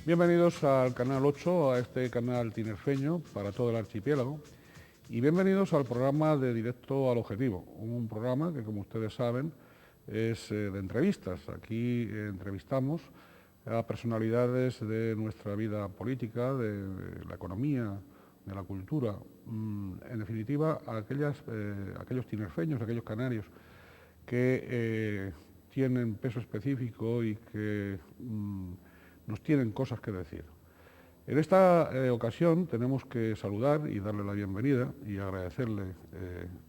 Bienvenidos al Canal 8, a este canal tinerfeño para todo el archipiélago, y bienvenidos al programa de Directo al Objetivo, un programa que, como ustedes saben, es de entrevistas. Aquí entrevistamos a personalidades de nuestra vida política, de la economía, de la cultura, en definitiva, a aquellos tinerfeños, aquellos canarios que tienen peso específico y que nos tienen cosas que decir. En esta ocasión tenemos que saludar y darle la bienvenida y agradecerle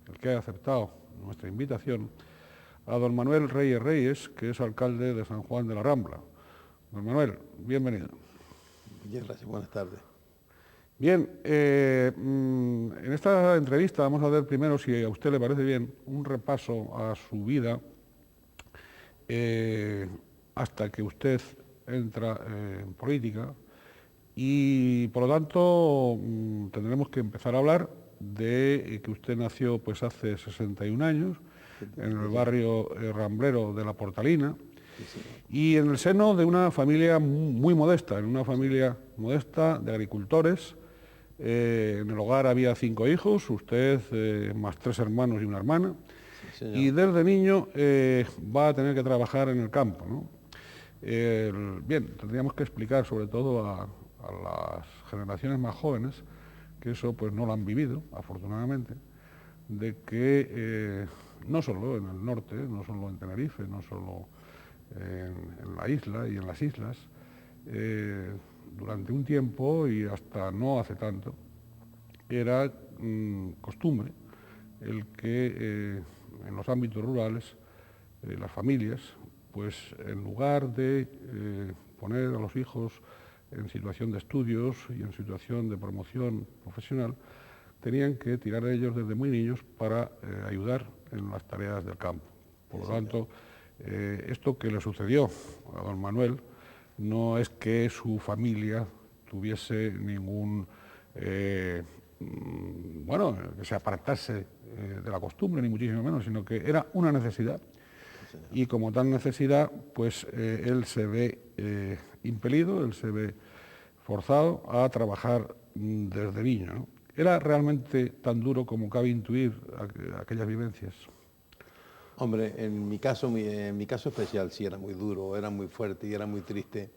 el que haya aceptado nuestra invitación a don Manuel Reyes Reyes, que es alcalde de San Juan de la Rambla. Don Manuel, bienvenido. Muchas gracias, buenas tardes. Bien, en esta entrevista vamos a ver primero, si a usted le parece bien, un repaso a su vida hasta que usted entra en política, y por lo tanto tendremos que empezar a hablar de que usted nació pues hace 61 años en el barrio ramblero de La Portalina, y en el seno de una familia muy modesta, en una familia modesta de agricultores. En el hogar había 5 hijos, usted más 3 hermanos y una hermana, y desde niño va a tener que trabajar en el campo, ¿no? Bien, tendríamos que explicar sobre todo a las generaciones más jóvenes, que eso pues no lo han vivido, afortunadamente, de que no solo en el norte, no solo en Tenerife, no solo en la isla y en las islas, durante un tiempo y hasta no hace tanto, era costumbre el que en los ámbitos rurales las familias, pues en lugar de poner a los hijos en situación de estudios y en situación de promoción profesional, tenían que tirar de ellos desde muy niños para ayudar en las tareas del campo. Por lo tanto, esto que le sucedió a don Manuel no es que su familia tuviese ningún, bueno, que se apartase de la costumbre, ni muchísimo menos, sino que era una necesidad. Y como tal necesidad, pues él se ve impelido, él se ve forzado a trabajar desde niño, ¿no? ¿Era realmente tan duro como cabe intuir aquellas vivencias? Hombre, en mi caso especial sí era muy duro, era muy fuerte y era muy triste,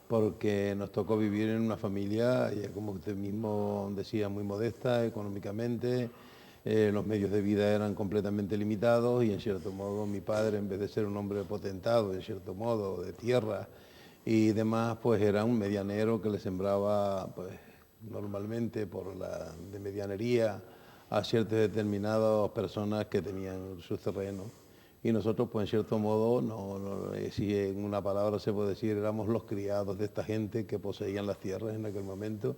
porque nos tocó vivir en una familia, como usted mismo decía, muy modesta económicamente. Los medios de vida eran completamente limitados y en cierto modo mi padre, en vez de ser un hombre potentado, en cierto modo, de tierra y demás, pues era un medianero que le sembraba pues normalmente de medianería a ciertas determinadas personas que tenían sus terrenos. Y nosotros, pues en cierto modo, si en una palabra se puede decir, éramos los criados de esta gente que poseían las tierras en aquel momento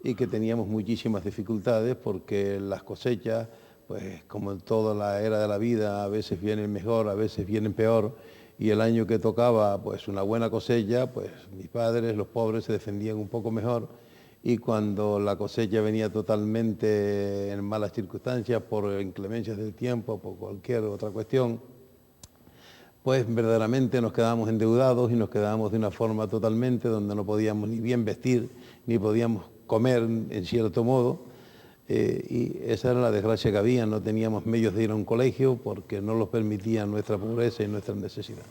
y que teníamos muchísimas dificultades porque las cosechas, pues como en toda la era de la vida, a veces vienen mejor, a veces vienen peor, y el año que tocaba pues una buena cosecha, pues mis padres, los pobres, se defendían un poco mejor, y cuando la cosecha venía totalmente en malas circunstancias por inclemencias del tiempo, por cualquier otra cuestión, pues verdaderamente nos quedábamos endeudados y nos quedábamos de una forma totalmente donde no podíamos ni bien vestir, ni podíamos comer en cierto modo, y esa era la desgracia que había. No teníamos medios de ir a un colegio porque no los permitía nuestra pobreza y nuestra necesidad.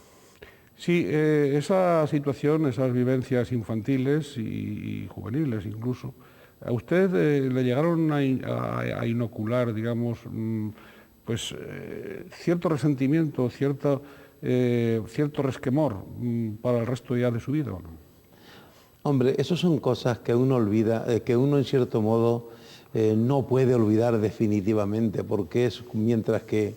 Sí, esa situación, esas vivencias infantiles y juveniles incluso, ¿a usted le llegaron a inocular, digamos, pues cierto resentimiento, cierto resquemor para el resto ya de su vida, ¿o no? Hombre, eso son cosas que uno olvida, que uno en cierto modo no puede olvidar definitivamente, porque es mientras que,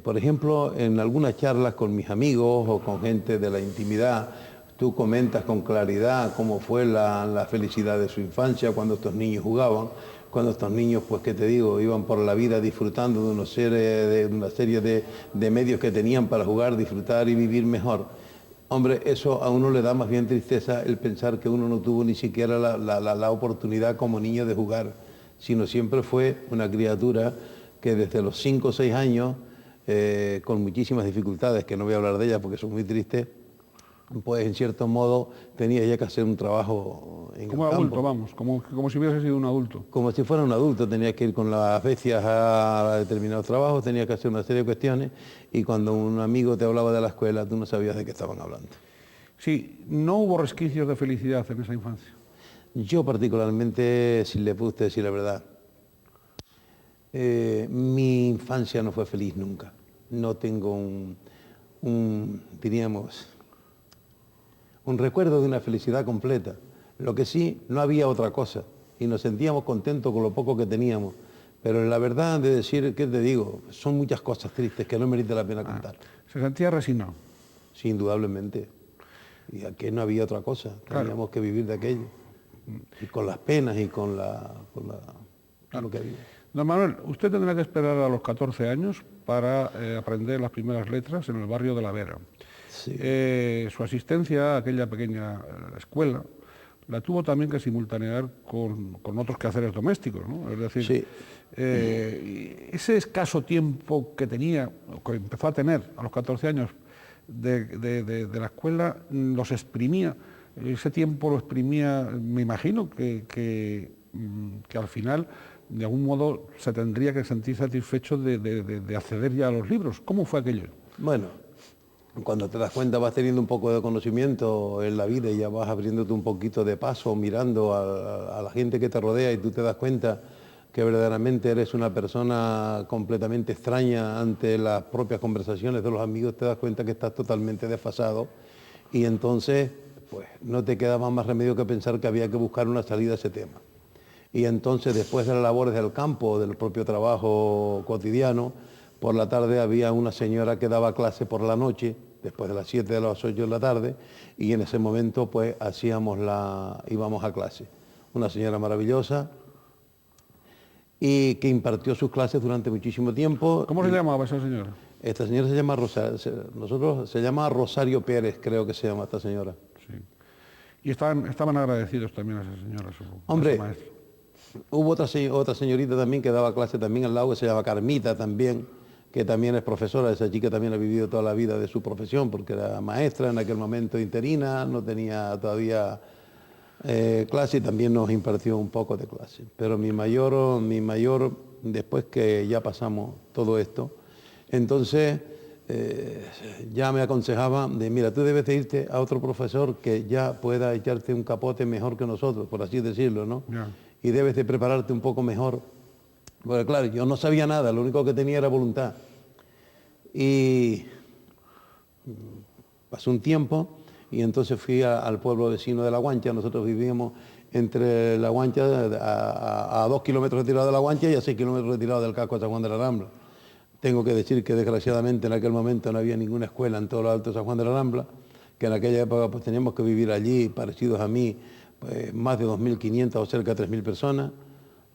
por ejemplo, en algunas charlas con mis amigos o con gente de la intimidad, tú comentas con claridad cómo fue la felicidad de su infancia cuando estos niños jugaban, cuando estos niños, pues qué te digo, iban por la vida disfrutando de una serie de medios que tenían para jugar, disfrutar y vivir mejor. Hombre, eso a uno le da más bien tristeza el pensar que uno no tuvo ni siquiera la oportunidad como niño de jugar, sino siempre fue una criatura que desde los 5 o 6 años, con muchísimas dificultades, que no voy a hablar de ellas porque son muy tristes, pues en cierto modo tenía ya que hacer un trabajo en Como el adulto, campo. vamos, como si hubiese sido un adulto. Como si fuera un adulto, tenía que ir con las bestias a determinados trabajos, tenía que hacer una serie de cuestiones y cuando un amigo te hablaba de la escuela, tú no sabías de qué estaban hablando. Sí, no hubo resquicios de felicidad en esa infancia. Yo particularmente, si le puedo usted decir la verdad, mi infancia no fue feliz nunca. No tengo diríamos, un recuerdo de una felicidad completa. Lo que sí, no había otra cosa y nos sentíamos contentos con lo poco que teníamos. Pero la verdad de decir, ¿qué te digo? Son muchas cosas tristes que no merece la pena contar. Se sentía resignado. Sí, indudablemente. Y aquí no había otra cosa. Claro. Teníamos que vivir de aquello. Y con las penas y con lo que había. Don Manuel, usted tendrá que esperar a los 14 años para aprender las primeras letras en el barrio de La Vera. Sí. Su asistencia a aquella pequeña escuela la tuvo también que simultanear con otros quehaceres domésticos, ¿no? Es decir, Sí. Ese escaso tiempo que tenía, o que empezó a tener a los 14 años de la escuela, los exprimía. Ese tiempo lo exprimía, me imagino que al final, de algún modo, se tendría que sentir satisfecho de acceder ya a los libros. ¿Cómo fue aquello? Bueno, cuando te das cuenta vas teniendo un poco de conocimiento en la vida y ya vas abriéndote un poquito de paso, mirando a la gente que te rodea y tú te das cuenta que verdaderamente eres una persona completamente extraña ante las propias conversaciones de los amigos, te das cuenta que estás totalmente desfasado y entonces pues no te quedaba más remedio que pensar que había que buscar una salida a ese tema. Y entonces después de las labores del campo, del propio trabajo cotidiano, por la tarde había una señora que daba clase por la noche, después de las 7 de las 8 de la tarde, y en ese momento pues íbamos a clase. Una señora maravillosa y que impartió sus clases durante muchísimo tiempo. ¿Cómo se llamaba esa señora? Esta señora se llama se llama Rosario Pérez, creo que se llama esta señora. Sí. Y estaban agradecidos también a esa señora, a Hombre, su maestra. hubo otra señorita también que daba clase también al lado, que se llama Carmita también, que también es profesora. Esa chica también ha vivido toda la vida de su profesión, porque era maestra en aquel momento interina, no tenía todavía clase y también nos impartió un poco de clase. Pero mi mayor, después que ya pasamos todo esto, entonces ya me aconsejaba de, mira, tú debes de irte a otro profesor que ya pueda echarte un capote mejor que nosotros, por así decirlo, ¿no? Ya. Y debes de prepararte un poco mejor. Porque claro, yo no sabía nada, lo único que tenía era voluntad. Y pasó un tiempo y entonces fui al pueblo vecino de La Guancha. Nosotros vivíamos entre La Guancha, a 2 kilómetros retirado de La Guancha y a 6 kilómetros retirado del casco de San Juan de la Rambla. Tengo que decir que desgraciadamente en aquel momento no había ninguna escuela en todo lo alto de San Juan de la Rambla, que en aquella época pues teníamos que vivir allí, parecidos a mí, pues, más de 2.500 o cerca de 3.000 personas.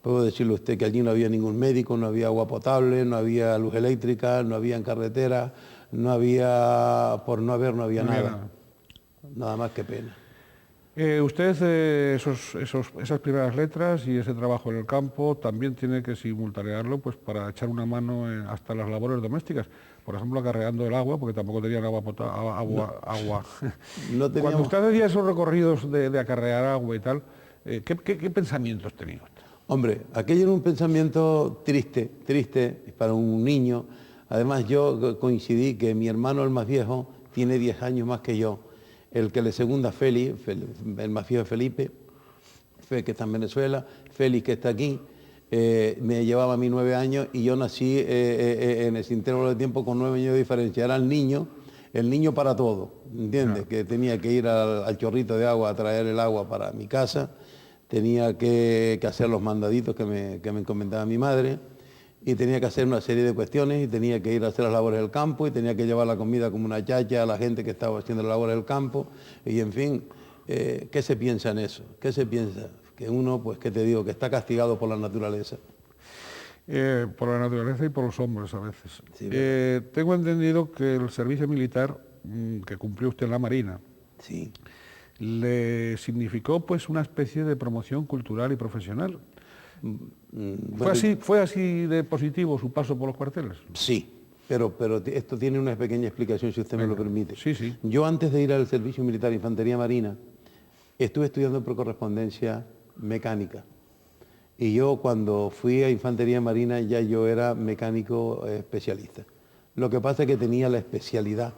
Puedo decirle a usted que allí no había ningún médico, no había agua potable, no había luz eléctrica, no había carretera, no había, por no haber, no había nada. Nada más que pena. Usted, esas primeras letras y ese trabajo en el campo también tiene que simultanearlo pues, para echar una mano hasta las labores domésticas. Por ejemplo, acarreando el agua, porque tampoco tenían agua. No teníamos... Cuando usted hacía esos recorridos de acarrear agua y tal, ¿qué pensamientos tenía usted? Hombre, aquello era un pensamiento triste para un niño. Además, yo coincidí que mi hermano, el más viejo, tiene 10 años más que yo. El que le segunda, Félix, el más viejo Felipe, que está en Venezuela, Félix, que está aquí, me llevaba a mí 9 años y yo nací en ese intervalo de tiempo con 9 años de diferencia. Era el niño para todo, ¿entiendes? Que tenía que ir al chorrito de agua a traer el agua para mi casa, tenía que hacer los mandaditos que me encomendaba mi madre, y tenía que hacer una serie de cuestiones, y tenía que ir a hacer las labores del campo, y tenía que llevar la comida como una chacha a la gente que estaba haciendo las labores del campo, y en fin, ¿qué se piensa en eso? ¿Qué se piensa? Que uno, pues, ¿qué te digo?, que está castigado por la naturaleza. Por la naturaleza y por los hombres a veces. Sí, tengo entendido que el servicio militar que cumplió usted en la Marina, sí, le significó pues una especie de promoción cultural y profesional. Bueno, ¿Fue así de positivo su paso por los cuarteles? sí, Pero esto tiene una pequeña explicación, si usted me lo permite. Sí, sí. Yo antes de ir al servicio militar de Infantería Marina, estuve estudiando por correspondencia mecánica. Y yo cuando fui a Infantería Marina ya yo era mecánico especialista. Lo que pasa es que tenía la especialidad,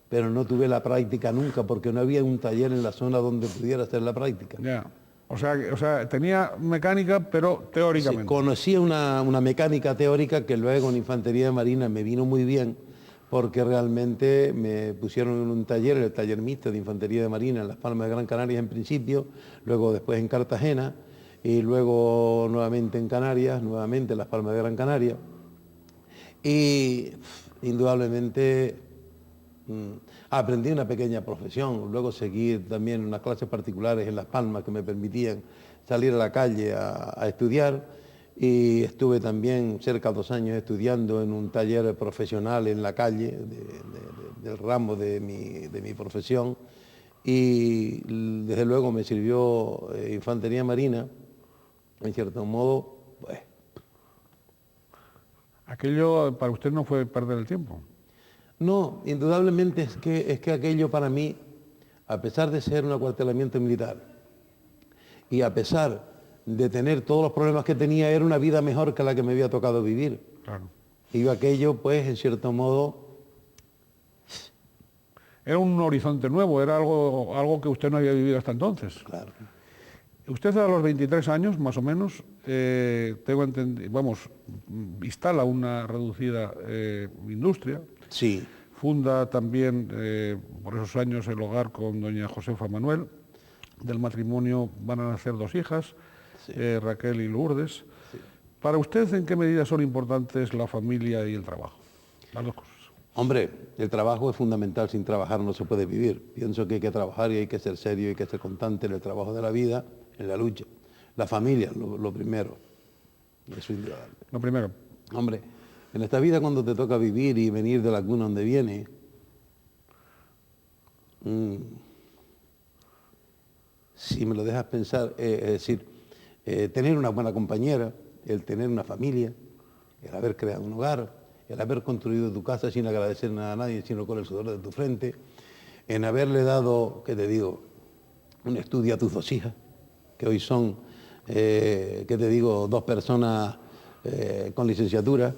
pero no tuve la práctica nunca porque no había un taller en la zona donde pudiera hacer la práctica. Ya. O sea, tenía mecánica, pero teóricamente. Sí, conocía una mecánica teórica que luego en Infantería Marina me vino muy bien porque realmente me pusieron en un taller, el taller mixto de Infantería de Marina en Las Palmas de Gran Canaria en principio, luego después en Cartagena y luego nuevamente en Canarias, nuevamente en Las Palmas de Gran Canaria. Y indudablemente aprendí una pequeña profesión, luego seguí también unas clases particulares en Las Palmas que me permitían salir a la calle a estudiar y estuve también cerca de 2 años estudiando en un taller profesional en la calle del ramo de mi profesión y desde luego me sirvió Infantería Marina, en cierto modo, pues. Aquello para usted no fue perder el tiempo. No, indudablemente es que aquello para mí, a pesar de ser un acuartelamiento militar y a pesar de tener todos los problemas que tenía, era una vida mejor que la que me había tocado vivir. Claro. Y aquello, pues, en cierto modo... Era un horizonte nuevo, era algo que usted no había vivido hasta entonces. Claro. Usted a los 23 años, más o menos, tengo entendido, instala una reducida industria. Sí. Funda también, por esos años, el hogar con doña Josefa Manuel. Del matrimonio van a nacer 2 hijas, sí. Raquel y Lourdes. Sí. Para usted, ¿en qué medida son importantes la familia y el trabajo? Las 2 cosas. Hombre, el trabajo es fundamental, sin trabajar no se puede vivir. Pienso que hay que trabajar y hay que ser serio, hay que ser constante en el trabajo de la vida, en la lucha. La familia, lo primero. Eso es indudable. Lo primero. Hombre, en esta vida cuando te toca vivir y venir de la cuna donde viene, si me lo dejas pensar, es decir, tener una buena compañera, el tener una familia, el haber creado un hogar, el haber construido tu casa sin agradecer nada a nadie, sino con el sudor de tu frente, en haberle dado, ¿qué te digo?, un estudio a tus 2 hijas, que hoy son, ¿qué te digo?, 2 personas con licenciatura,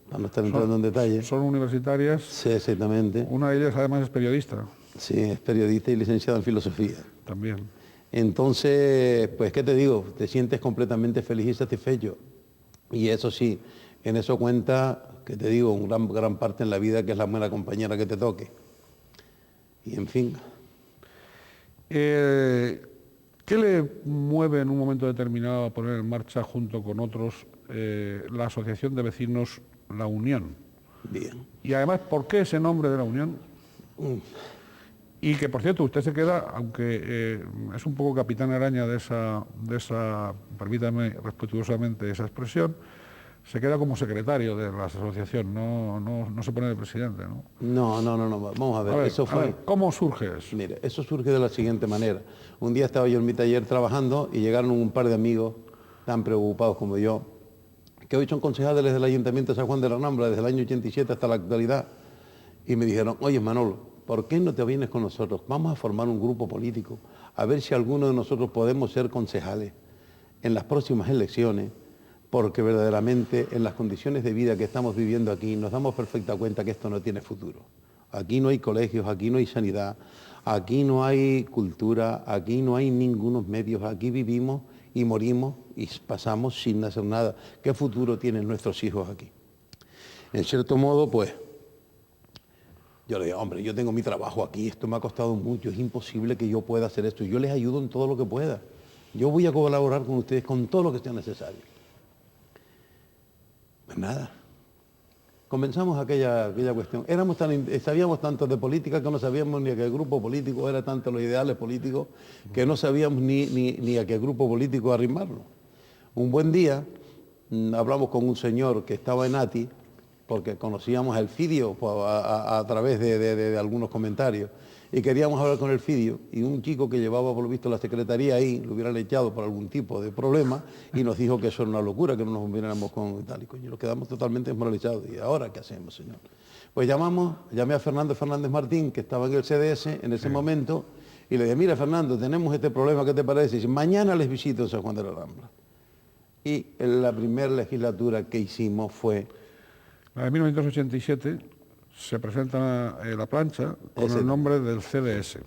para no estar entrando en detalle. ¿Son universitarias? Sí, exactamente. Una de ellas además es periodista. Sí, es periodista y licenciada en filosofía. También. Entonces, pues, ¿qué te digo? Te sientes completamente feliz y satisfecho. Y eso sí, en eso cuenta, que te digo, una gran parte en la vida, que es la buena compañera que te toque. Y en fin. ¿Qué le mueve en un momento determinado a poner en marcha, junto con otros, la Asociación de Vecinos La Unión? Bien. Y además, ¿por qué ese nombre de La Unión? Y que, por cierto, usted se queda, aunque es un poco capitán araña de esa, permítame respetuosamente esa expresión, se queda como secretario de la asociación, no se pone de presidente, ¿no? No, vamos a ver, eso fue... ¿Cómo surge eso? Mire, eso surge de la siguiente manera. Un día estaba yo en mi taller trabajando y llegaron un par de amigos tan preocupados como yo, que hoy son concejales del Ayuntamiento de San Juan de la Rambla desde el año 87 hasta la actualidad, y me dijeron: oye, Manolo, ¿por qué no te vienes con nosotros? Vamos a formar un grupo político, a ver si alguno de nosotros podemos ser concejales en las próximas elecciones, porque verdaderamente en las condiciones de vida que estamos viviendo aquí nos damos perfecta cuenta que esto no tiene futuro. Aquí no hay colegios, aquí no hay sanidad, aquí no hay cultura, aquí no hay ningunos medios, aquí vivimos y morimos y pasamos sin hacer nada. ¿Qué futuro tienen nuestros hijos aquí? En cierto modo, pues, yo le digo: hombre, yo tengo mi trabajo aquí, esto me ha costado mucho, es imposible que yo pueda hacer esto, yo les ayudo en todo lo que pueda. Yo voy a colaborar con ustedes con todo lo que sea necesario. Pues nada, comenzamos aquella cuestión. Sabíamos tanto de política que no sabíamos ni a qué grupo político era, tanto los ideales políticos, que no sabíamos ni a qué grupo político arrimarlo. Un buen día hablamos con un señor que estaba en ATI, porque conocíamos a Elfidio a través de algunos comentarios, y queríamos hablar con Elfidio, y un chico que llevaba por lo visto la secretaría ahí, lo hubieran echado por algún tipo de problema, y nos dijo que eso era una locura, que no nos hubiéramos con tal y coño. Nos quedamos totalmente desmoralizados. ¿Y ahora qué hacemos, señor? Pues llamé a Fernando Fernández Martín, que estaba en el CDS en ese momento, y le dije, mira Fernando, tenemos este problema, ¿qué te parece? Y dice, mañana les visito en San Juan de la Rambla. Y en la primera legislatura que hicimos fue... La de 1987 se presenta la plancha con Ese el tema. nombre del CDS.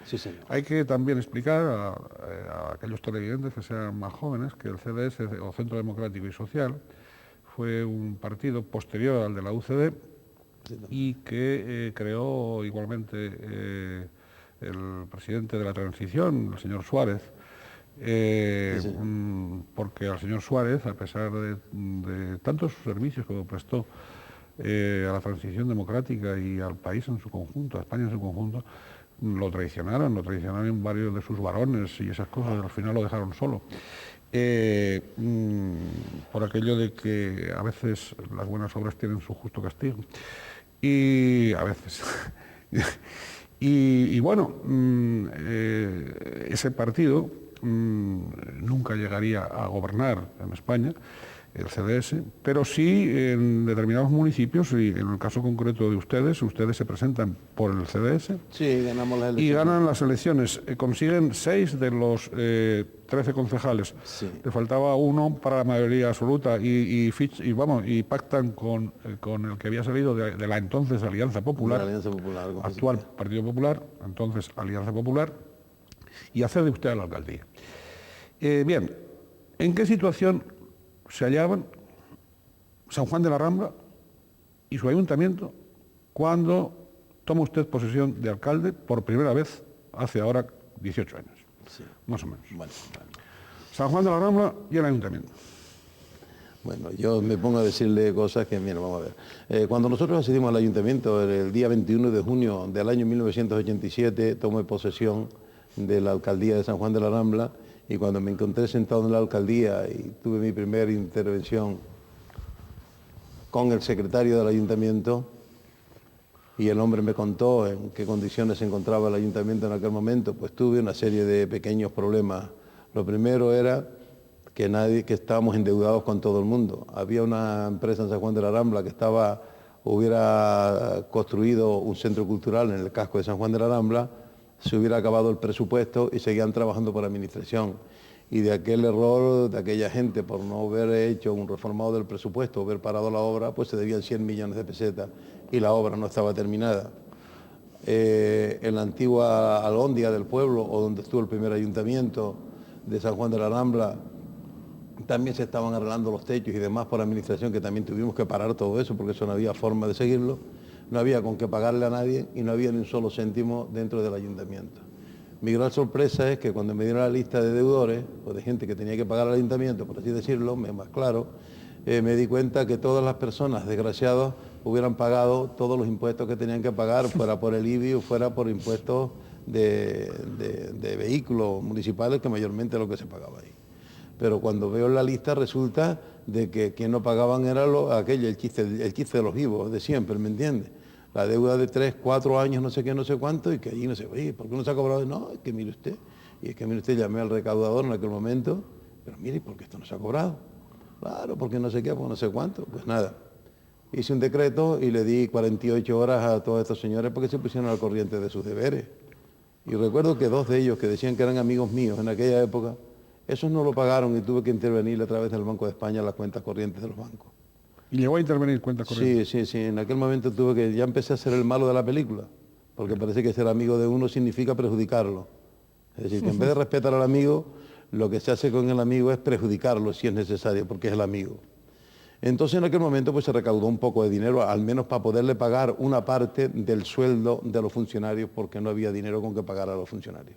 Sí, señor. Hay que también explicar a aquellos televidentes que sean más jóvenes que el CDS, o Centro Democrático y Social, fue un partido posterior al de la UCD y que creó igualmente el presidente de la transición, el señor Suárez, porque al señor Suárez, a pesar de tantos servicios que prestó a la transición democrática y al país en su conjunto, a España en su conjunto, lo traicionaron varios de sus varones y esas cosas, al final lo dejaron solo. Por aquello de que a veces las buenas obras tienen su justo castigo. Y a veces. y bueno, ese partido nunca llegaría a gobernar en España, el CDS, pero sí en determinados municipios, y en el caso concreto de ustedes se presentan por el CDS. Sí, ganamos las elecciones. Y ganan las elecciones, consiguen 6 de los 13 concejales. Sí. Le faltaba uno para la mayoría absoluta y pactan con el que había salido de la entonces Alianza Popular, De la Alianza Popular, actual Partido Popular, entonces Alianza Popular, y accede usted a la alcaldía. Bien, ¿en qué situación se hallaban San Juan de la Rambla y su ayuntamiento cuando toma usted posesión de alcalde por primera vez hace ahora 18 años? Sí. Más o menos. Bueno. San Juan de la Rambla y el ayuntamiento. Bueno, yo me pongo a decirle cosas que, mira, vamos a ver. Cuando nosotros accedimos al ayuntamiento, el día 21 de junio del año 1987, tomé posesión de la alcaldía de San Juan de la Rambla, y cuando me encontré sentado en la alcaldía y tuve mi primera intervención con el secretario del ayuntamiento, y el hombre me contó en qué condiciones se encontraba el ayuntamiento en aquel momento, pues tuve una serie de pequeños problemas. Lo primero era que estábamos endeudados con todo el mundo. Había una empresa en San Juan de la Rambla que hubiera construido un centro cultural en el casco de San Juan de la Rambla, se hubiera acabado el presupuesto y seguían trabajando por administración. Y de aquel error de aquella gente por no haber hecho un reformado del presupuesto, haber parado la obra, pues se debían 100 millones de pesetas y la obra no estaba terminada. En la antigua Alhóndiga del pueblo, o donde estuvo el primer ayuntamiento de San Juan de la Rambla, también se estaban arreglando los techos y demás por administración, que también tuvimos que parar todo eso porque eso no había forma de seguirlo. No había con qué pagarle a nadie y no había ni un solo céntimo dentro del ayuntamiento. Mi gran sorpresa es que cuando me dieron la lista de deudores, o de gente que tenía que pagar al ayuntamiento, por así decirlo, más claro, me di cuenta que todas las personas desgraciadas hubieran pagado todos los impuestos que tenían que pagar, fuera por el IBI o fuera por impuestos de vehículos municipales, que mayormente es lo que se pagaba ahí. Pero cuando veo la lista resulta de que quien no pagaban era el chiste de los vivos, de siempre, ¿me entiende? La deuda de 3, 4 años, no sé qué, no sé cuánto, y que allí no sé, oye, ¿por qué no se ha cobrado? No, es que mire usted, y es que mire usted, llamé al recaudador en aquel momento, pero mire, ¿por qué esto no se ha cobrado? Claro, porque no sé qué, porque no sé cuánto, pues nada. Hice un decreto y le di 48 horas a todos estos señores para que se pusieran al corriente de sus deberes. Y recuerdo que 2 de ellos, que decían que eran amigos míos en aquella época, esos no lo pagaron y tuve que intervenir a través del Banco de España las cuentas corrientes de los bancos. ¿Y llegó a intervenir cuentas corrientes? Sí, en aquel momento ya empecé a ser el malo de la película, porque parece que ser amigo de uno significa perjudicarlo. Es decir, que en vez de respetar al amigo, lo que se hace con el amigo es perjudicarlo si es necesario, porque es el amigo. Entonces en aquel momento pues se recaudó un poco de dinero, al menos para poderle pagar una parte del sueldo de los funcionarios, porque no había dinero con que pagar a los funcionarios.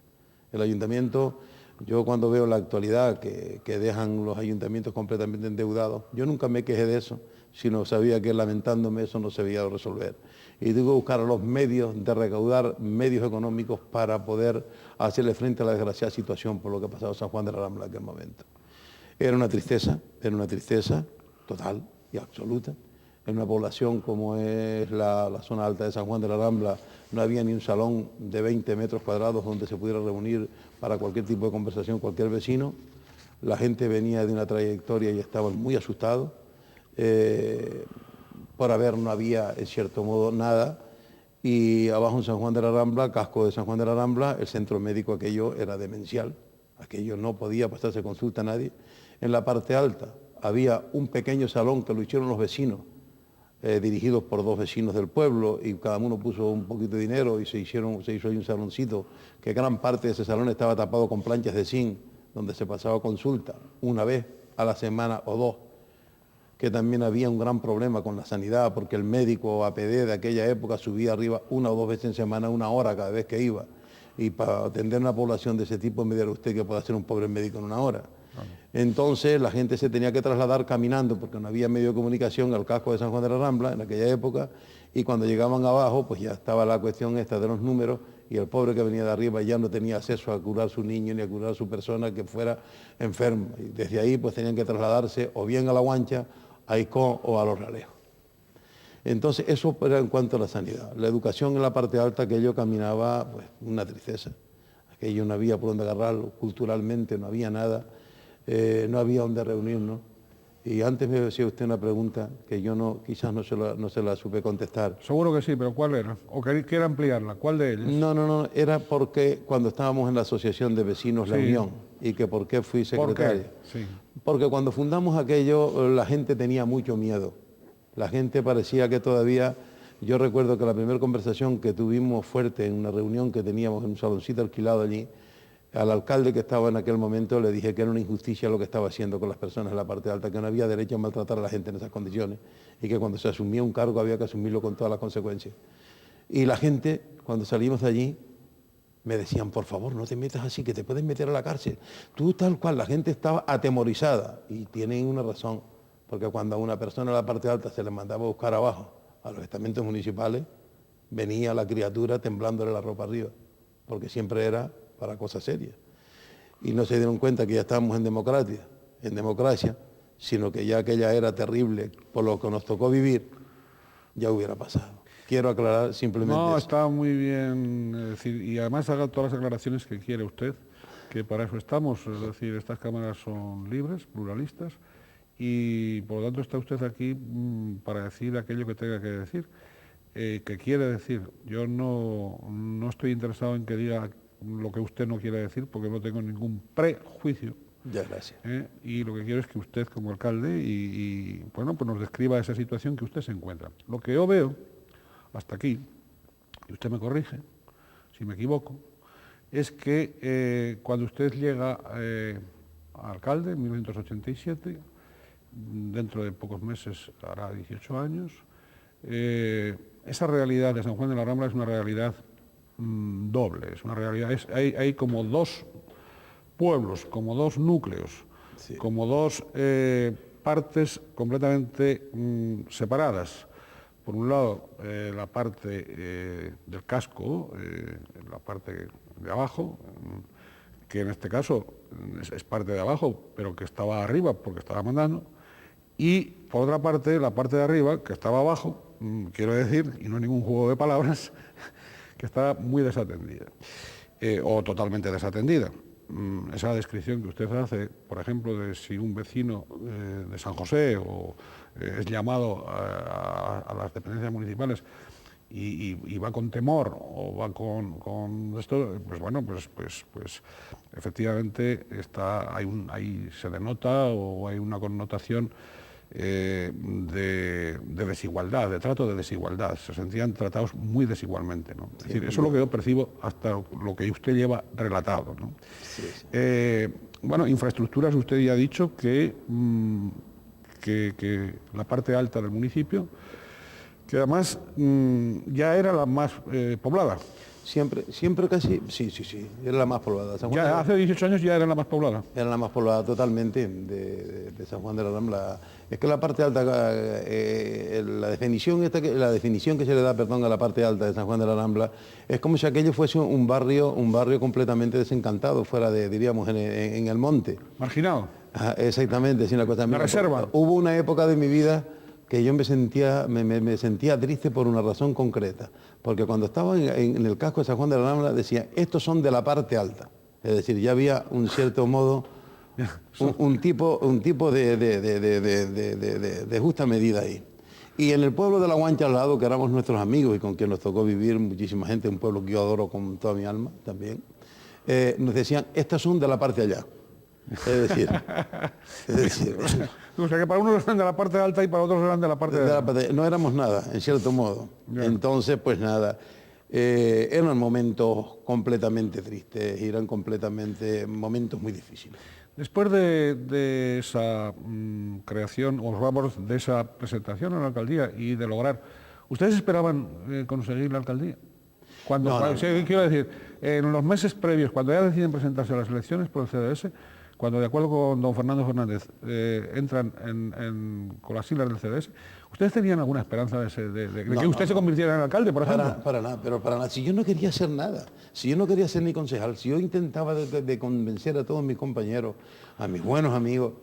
El ayuntamiento, yo cuando veo la actualidad que dejan los ayuntamientos completamente endeudados, yo nunca me quejé de eso, sino sabía que lamentándome eso no se había de resolver. Y tuve que buscar los medios de recaudar medios económicos para poder hacerle frente a la desgraciada situación por lo que ha pasado en San Juan de la Rambla en aquel momento. Era una tristeza total y absoluta. En una población como es la zona alta de San Juan de la Rambla, no había ni un salón de 20 metros cuadrados donde se pudiera reunir para cualquier tipo de conversación cualquier vecino. La gente venía de una trayectoria y estaban muy asustados. por haber no había, en cierto modo, nada. Y abajo en San Juan de la Rambla, casco de San Juan de la Rambla, el centro médico aquello era demencial, aquello no podía pasarse consulta a nadie. En la parte alta había un pequeño salón que lo hicieron los vecinos, dirigidos por 2 vecinos del pueblo, y cada uno puso un poquito de dinero y se hizo ahí un saloncito, que gran parte de ese salón estaba tapado con planchas de zinc, donde se pasaba consulta una vez a la semana o 2, que también había un gran problema con la sanidad, porque el médico APD de aquella época subía arriba 1 o 2 veces en semana, 1 hora cada vez que iba, y para atender una población de ese tipo, me dirá usted que puede hacer un pobre médico en 1 hora. Entonces la gente se tenía que trasladar caminando porque no había medio de comunicación al casco de San Juan de la Rambla en aquella época, y cuando llegaban abajo pues ya estaba la cuestión esta de los números, y el pobre que venía de arriba ya no tenía acceso a curar a su niño ni a curar a su persona que fuera enferma, y desde ahí pues tenían que trasladarse o bien a La Guancha, a Icó o a Los Realejos. Entonces eso era en cuanto a la sanidad. La educación en la parte alta, aquello caminaba pues una tristeza, aquello no había por dónde agarrarlo, culturalmente no había nada. No había donde reunirnos. Y antes me decía usted una pregunta que yo quizás no se la supe contestar. Seguro que sí, pero ¿cuál era? ¿O quiere ampliarla? ¿Cuál de ellas? No, era porque cuando estábamos en la Asociación de Vecinos La Unión, y que por qué fui secretario. ¿Por qué? Sí. Porque cuando fundamos aquello, la gente tenía mucho miedo. La gente parecía que todavía... Yo recuerdo que la primera conversación que tuvimos fuerte en una reunión que teníamos en un saloncito alquilado allí, al alcalde que estaba en aquel momento le dije que era una injusticia lo que estaba haciendo con las personas en la parte alta, que no había derecho a maltratar a la gente en esas condiciones, y que cuando se asumía un cargo había que asumirlo con todas las consecuencias. Y la gente, cuando salimos de allí, me decían, por favor, no te metas así, que te pueden meter a la cárcel. Tú tal cual, la gente estaba atemorizada, y tienen una razón, porque cuando a una persona en la parte alta se le mandaba a buscar abajo, a los estamentos municipales, venía la criatura temblándole la ropa arriba, porque siempre era para cosas serias. Y no se dieron cuenta que ya estábamos en democracia, sino que ya aquella era terrible, por lo que nos tocó vivir, ya hubiera pasado. Quiero aclarar simplemente No, eso. está muy bien, es decir, y además haga todas las aclaraciones que quiere usted, que para eso estamos, es decir, estas cámaras son libres, pluralistas, y por lo tanto está usted aquí para decir aquello que tenga que decir, que quiere decir. Yo no estoy interesado en que diga lo que usted no quiere decir, porque no tengo ningún prejuicio. Ya, gracias. Y lo que quiero es que usted, como alcalde, bueno, pues nos describa esa situación que usted se encuentra. Lo que yo veo, hasta aquí, y usted me corrige, si me equivoco, es que cuando usted llega a alcalde en 1987, dentro de pocos meses hará 18 años, esa realidad de San Juan de la Rambla es una realidad doble, es una realidad, hay como 2 pueblos, como 2 núcleos, Sí. como 2 partes completamente separadas. Por un lado, la parte del casco, la parte de abajo, que en este caso es parte de abajo, pero que estaba arriba porque estaba mandando, y por otra parte, la parte de arriba, que estaba abajo, quiero decir, y no es ningún juego de palabras, que está muy desatendida, o totalmente desatendida. Esa descripción que usted hace, por ejemplo, de si un vecino de San José es llamado a las dependencias municipales y va con temor o va con esto, pues bueno, pues efectivamente ahí se denota o hay una connotación de desigualdad, de trato de desigualdad. Se sentían tratados muy desigualmente, ¿no? Es decir, eso es lo que yo percibo hasta lo que usted lleva relatado, ¿no? Sí, sí. Bueno, infraestructuras, usted ya ha dicho que la parte alta del municipio, que además ya era la más poblada. Siempre casi, sí, era la más poblada. Ya hace 18 años ya era la más poblada. Era la más poblada totalmente de San Juan de la Rambla. Es que la parte alta, la definición que se le da, perdón, a la parte alta de San Juan de la Rambla, es como si aquello fuese un barrio completamente desencantado, fuera diríamos, en el monte. Marginado. Ajá, exactamente, sí, una cosa. Una reserva. Hubo una época de mi vida que yo me sentía triste por una razón concreta, porque cuando estaba en el casco de San Juan de la Rambla decía, estos son de la parte alta, es decir, ya había un cierto modo, un tipo de justa medida ahí. Y en el pueblo de La Guancha al lado, que éramos nuestros amigos y con quien nos tocó vivir muchísima gente, un pueblo que yo adoro con toda mi alma también, nos decían, estas son de la parte allá. Es decir, O sea que para unos eran de la parte alta y para otros eran de la parte no éramos nada, en cierto modo. Ya. Entonces, pues nada, eran momentos completamente tristes, eran completamente momentos muy difíciles. Después de esa creación, o vamos, de esa presentación en la alcaldía y de lograr, ¿ustedes esperaban conseguir la alcaldía? Sí, quiero decir, en los meses previos, cuando ya deciden presentarse a las elecciones por el CDS, cuando de acuerdo con don Fernando Fernández entran con las siglas del CDS, ¿ustedes tenían alguna esperanza de que usted se convirtiera en alcalde, por ejemplo? Para nada, pero para nada. Si yo no quería hacer nada, si yo no quería ser ni concejal, si yo intentaba de convencer a todos mis compañeros, a mis buenos amigos,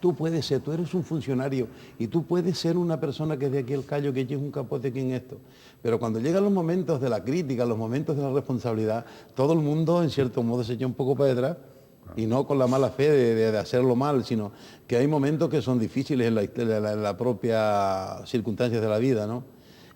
tú puedes ser, tú eres un funcionario y tú puedes ser una persona que de aquí el callo, que eches un capote aquí en esto. Pero cuando llegan los momentos de la crítica, los momentos de la responsabilidad, todo el mundo en cierto modo se echa un poco para detrás. Y no con la mala fe de hacerlo mal, sino que hay momentos que son difíciles en la propia circunstancias de la vida, ¿no?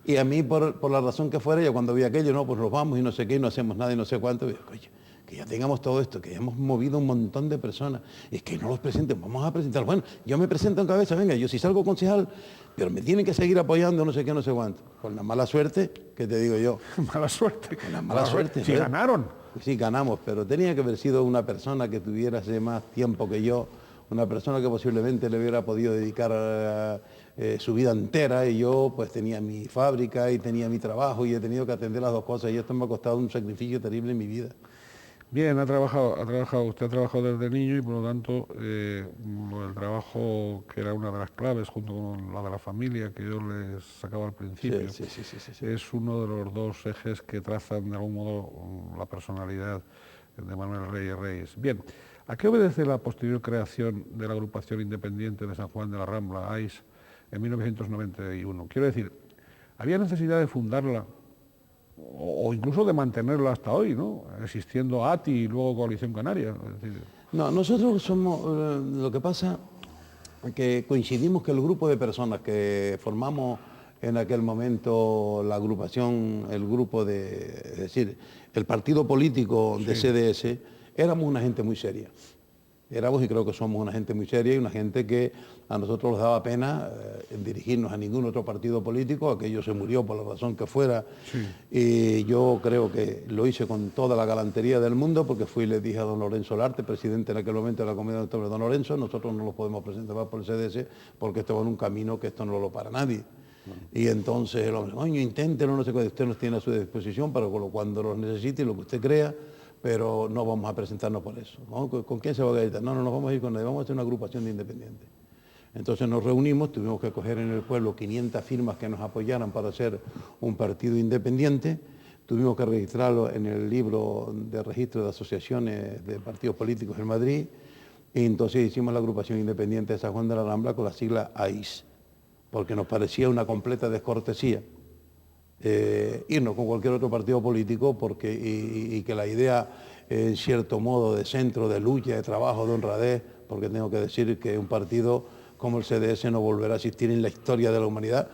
Y a mí, por la razón que fuera, yo cuando vi aquello, no, pues nos vamos y no sé qué, y no hacemos nada y no sé cuánto, y digo, oye, que ya tengamos todo esto, que ya hemos movido un montón de personas, es que no los presenten, vamos a presentar. Bueno, yo me presento en cabeza, venga, yo si salgo concejal, pero me tienen que seguir apoyando, no sé qué, no sé cuánto. Con la mala suerte, ¿qué te digo yo? Mala suerte. Con la mala suerte. Si ganaron. Sí, ganamos, pero tenía que haber sido una persona que tuviera hace más tiempo que yo, una persona que posiblemente le hubiera podido dedicar su vida entera, y yo pues tenía mi fábrica y tenía mi trabajo y he tenido que atender las dos cosas y esto me ha costado un sacrificio terrible en mi vida. Bien, usted ha trabajado desde niño y por lo tanto el trabajo, que era una de las claves junto con la de la familia que yo les sacaba al principio, Sí. es uno de los dos ejes que trazan de algún modo la personalidad de Manuel Reyes Reyes. Bien, ¿a qué obedece la posterior creación de la agrupación independiente de San Juan de la Rambla, AIS, en 1991? Quiero decir, ¿había necesidad de fundarla o incluso de mantenerla hasta hoy, ¿no? Existiendo ATI y luego Coalición Canaria? Es decir, No, nosotros somos, lo que pasa es que coincidimos que el grupo de personas que formamos en aquel momento la agrupación, es decir, el partido político de CDS, éramos una gente muy seria. Éramos y creo que somos una gente muy seria y una gente que a nosotros nos daba pena dirigirnos a ningún otro partido político, aquello se murió por la razón que fuera. Sí. Y yo creo que lo hice con toda la galantería del mundo, porque fui y le dije a don Lorenzo Larte, presidente en aquel momento de la Comunidad Autónoma de don Lorenzo, nosotros no los podemos presentar más por el CDS porque esto va en un camino que esto no lo para nadie. Y entonces el hombre, coño, inténtelo, no sé qué, usted nos tiene a su disposición para cuando los necesite y lo que usted crea, pero no vamos a presentarnos por eso. ¿Con quién se va a gritar? No, nos vamos a ir con nadie, vamos a hacer una agrupación de independientes. Entonces nos reunimos, tuvimos que coger en el pueblo 500 firmas que nos apoyaran para hacer un partido independiente, tuvimos que registrarlo en el libro de registro de asociaciones de partidos políticos en Madrid, y entonces hicimos la agrupación independiente de San Juan de la Rambla con la sigla AIS, porque nos parecía una completa descortesía irnos con cualquier otro partido político y que la idea, en cierto modo, de centro, de lucha, de trabajo, de honradez, porque tengo que decir que un partido como el CDS no volverá a existir en la historia de la humanidad,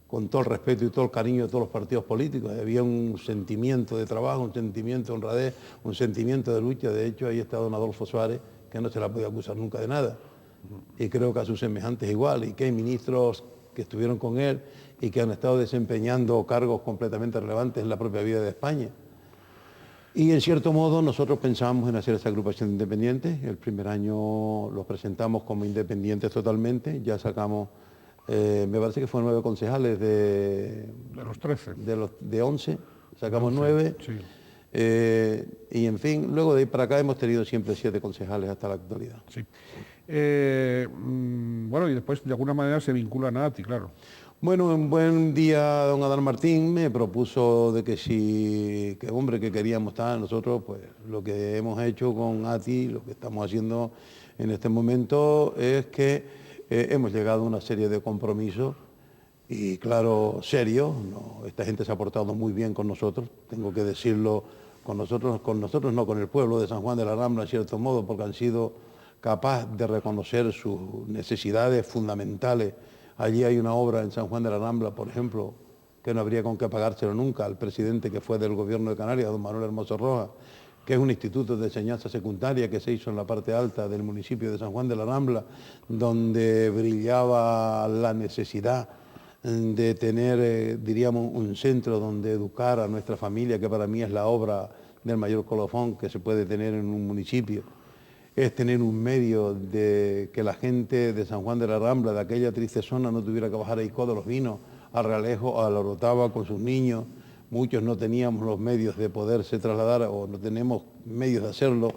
con todo el respeto y todo el cariño de todos los partidos políticos. Había un sentimiento de trabajo, un sentimiento de honradez, un sentimiento de lucha. De hecho, ahí está don Adolfo Suárez, que no se la podía acusar nunca de nada. Y creo que a sus semejantes igual, y que hay ministros que estuvieron con él y que han estado desempeñando cargos completamente relevantes en la propia vida de España. Y en cierto modo nosotros pensamos en hacer esa agrupación independiente. El primer año los presentamos como independientes totalmente, ya sacamos, me parece que fueron 9 concejales de los 13. De 11, sacamos 9. Sí. Y en fin, luego de ahí para acá hemos tenido siempre 7 concejales hasta la actualidad. Sí. Bueno, y después de alguna manera se vinculan a ATI, claro. Bueno, un buen día don Adán Martín me propuso de que hombre, que queríamos estar nosotros, pues lo que hemos hecho con ATI, lo que estamos haciendo en este momento es que hemos llegado a una serie de compromisos y claro, serios, ¿no? Esta gente se ha portado muy bien con nosotros, tengo que decirlo, con nosotros no, con el pueblo de San Juan de la Rambla en cierto modo, porque han sido capaces de reconocer sus necesidades fundamentales Allí hay una obra en San Juan de la Rambla, por ejemplo, que no habría con qué pagárselo nunca al presidente que fue del gobierno de Canarias, don Manuel Hermoso Rojas, que es un instituto de enseñanza secundaria que se hizo en la parte alta del municipio de San Juan de la Rambla, donde brillaba la necesidad de tener, diríamos, un centro donde educar a nuestra familia, que para mí es la obra del mayor colofón que se puede tener en un municipio. Es tener un medio de que la gente de San Juan de la Rambla, de aquella triste zona, no tuviera que bajar a Icó de los Vinos, a Realejo, a La Orotava con sus niños. Muchos no teníamos los medios de poderse trasladar o no tenemos medios de hacerlo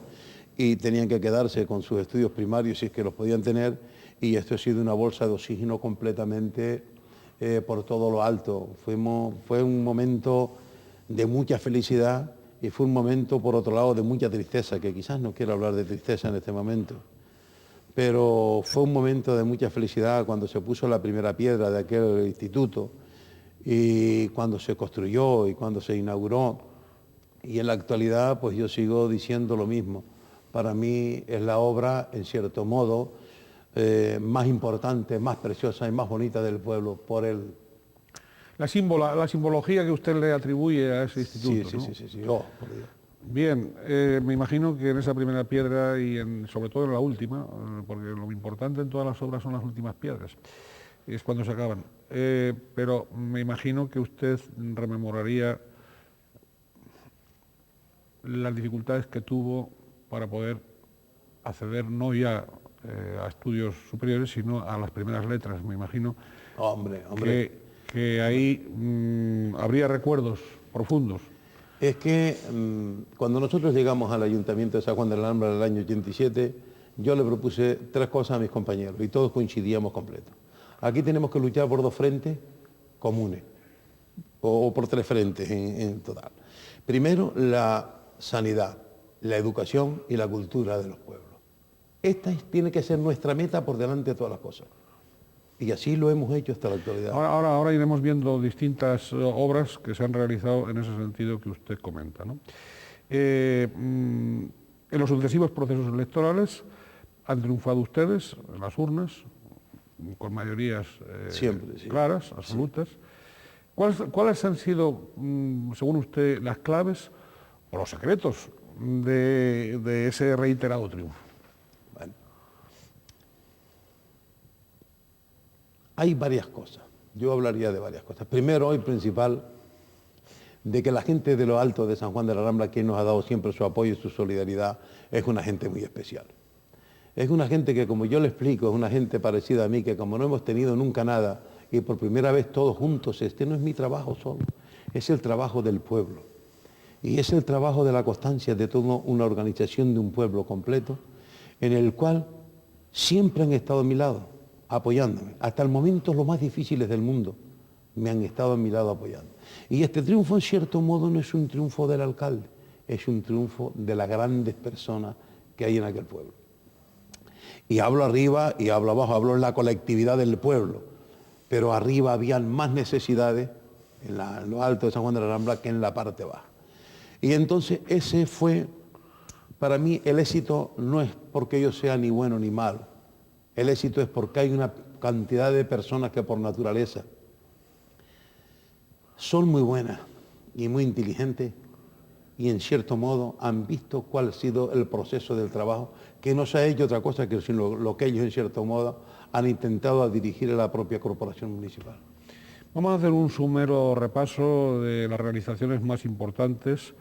y tenían que quedarse con sus estudios primarios si es que los podían tener, y esto ha sido una bolsa de oxígeno completamente por todo lo alto. Fue un momento de mucha felicidad y fue un momento, por otro lado, de mucha tristeza, que quizás no quiero hablar de tristeza en este momento, pero fue un momento de mucha felicidad cuando se puso la primera piedra de aquel instituto y cuando se construyó y cuando se inauguró. Y en la actualidad, pues yo sigo diciendo lo mismo. Para mí es la obra, en cierto modo, más importante, más preciosa y más bonita del pueblo, por el... La simbología que usted le atribuye a ese instituto, Sí, ¿no? sí. Oh, por Dios. Bien, me imagino que en esa primera piedra y sobre todo en la última, porque lo importante en todas las obras son las últimas piedras, es cuando se acaban. Pero me imagino que usted rememoraría las dificultades que tuvo para poder acceder no ya a estudios superiores, sino a las primeras letras. Me imagino Hombre. que ahí habría recuerdos profundos. Es que cuando nosotros llegamos al Ayuntamiento de San Juan de la Rambla en el año 87, yo le propuse 3 cosas a mis compañeros y todos coincidíamos completo. Aquí tenemos que luchar por 2 frentes comunes, o por 3 frentes en total. Primero, la sanidad, la educación y la cultura de los pueblos. Esta tiene que ser nuestra meta por delante de todas las cosas. Y así lo hemos hecho hasta la actualidad. Ahora iremos viendo distintas obras que se han realizado en ese sentido que usted comenta, ¿no? En los sucesivos procesos electorales han triunfado ustedes en las urnas, con mayorías Siempre, sí. claras, absolutas. Sí. ¿Cuáles han sido, según usted, las claves o los secretos de ese reiterado triunfo? Bueno. Hay varias cosas, yo hablaría de varias cosas. Primero y principal, de que la gente de lo alto de San Juan de la Rambla, quien nos ha dado siempre su apoyo y su solidaridad, es una gente muy especial. Es una gente que, como yo le explico, es una gente parecida a mí, que como no hemos tenido nunca nada, y por primera vez todos juntos, este no es mi trabajo solo, es el trabajo del pueblo. Y es el trabajo de la constancia de toda una organización de un pueblo completo, en el cual siempre han estado a mi lado, apoyándome. Hasta el momento los más difíciles del mundo me han estado a mi lado apoyando. Y este triunfo, en cierto modo, no es un triunfo del alcalde, es un triunfo de las grandes personas que hay en aquel pueblo. Y hablo arriba y hablo abajo, hablo en la colectividad del pueblo, pero arriba habían más necesidades en lo alto de San Juan de la Rambla que en la parte baja. Y entonces ese fue, para mí, el éxito no es porque yo sea ni bueno ni malo. El éxito es porque hay una cantidad de personas que por naturaleza son muy buenas y muy inteligentes y en cierto modo han visto cuál ha sido el proceso del trabajo, que no se ha hecho otra cosa que sino lo que ellos en cierto modo han intentado dirigir a la propia corporación municipal. Vamos a hacer un somero repaso de las realizaciones más importantes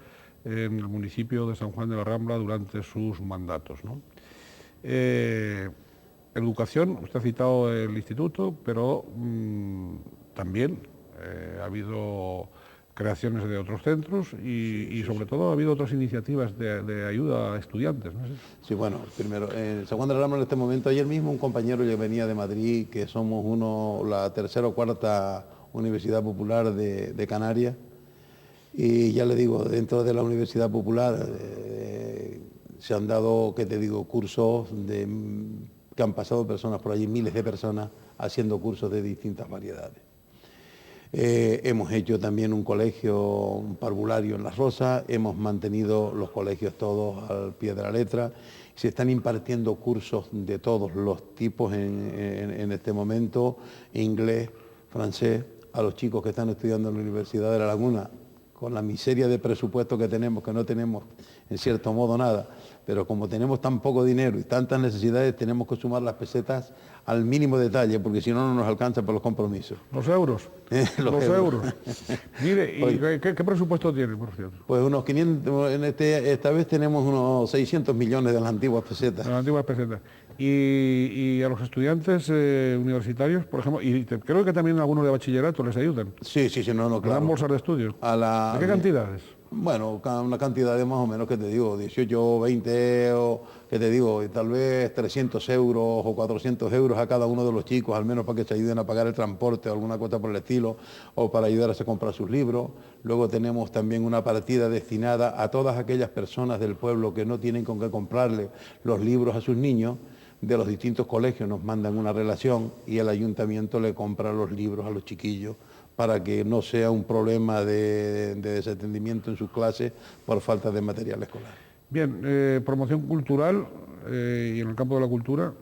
en el municipio de San Juan de la Rambla durante sus mandatos, ¿no? Educación, usted ha citado el instituto, pero también ha habido creaciones de otros centros y sobre todo ha habido otras iniciativas de ayuda a estudiantes, ¿no? Sí, bueno, primero, en San Juan de la Rambla en este momento, ayer mismo un compañero ya venía de Madrid, que somos la 3ª o 4ª Universidad Popular de Canarias, y ya le digo, dentro de la Universidad Popular se han dado, ¿qué te digo?, cursos que han pasado personas por allí, miles de personas, haciendo cursos de distintas variedades. Hemos hecho también un colegio, un parvulario en Las Rosas, hemos mantenido los colegios todos al pie de la letra. Se están impartiendo cursos de todos los tipos en este momento, inglés, francés, a los chicos que están estudiando en la Universidad de La Laguna, con la miseria de presupuesto que tenemos, que no tenemos en cierto modo nada, pero como tenemos tan poco dinero y tantas necesidades, tenemos que sumar las pesetas al mínimo detalle, porque si no, no nos alcanza para los compromisos. Los euros. Los euros. Mire, ¿y Oye, qué presupuesto tiene, por cierto? pues unos 500, esta vez tenemos unos 600 millones de las antiguas pesetas. Las antiguas pesetas. Y a los estudiantes universitarios, por ejemplo, y creo que también algunos de bachillerato les ayudan. Sí, no, Les dan claro. bolsas de estudio. ¿De qué cantidades? Bueno, una cantidad de más o menos que te digo, 18, 20 o que te digo, y tal vez 300 euros o 400 euros a cada uno de los chicos, al menos para que se ayuden a pagar el transporte o alguna cosa por el estilo, o para ayudarse a comprar sus libros. Luego tenemos también una partida destinada a todas aquellas personas del pueblo que no tienen con qué comprarle los libros a sus niños. De los distintos colegios nos mandan una relación y el ayuntamiento le compra los libros a los chiquillos para que no sea un problema de desatendimiento en sus clases por falta de material escolar. Bien, promoción cultural y en el campo de la cultura.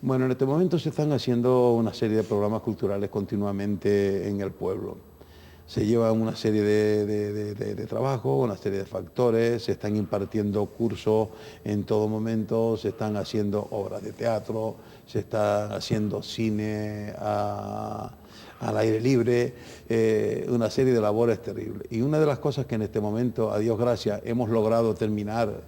Bueno, en este momento se están haciendo una serie de programas culturales continuamente en el pueblo. Se lleva una serie de trabajos, una serie de factores, se están impartiendo cursos en todo momento, se están haciendo obras de teatro, se está haciendo cine al aire libre, una serie de labores terribles. Y una de las cosas que en este momento, a Dios gracias, hemos logrado terminar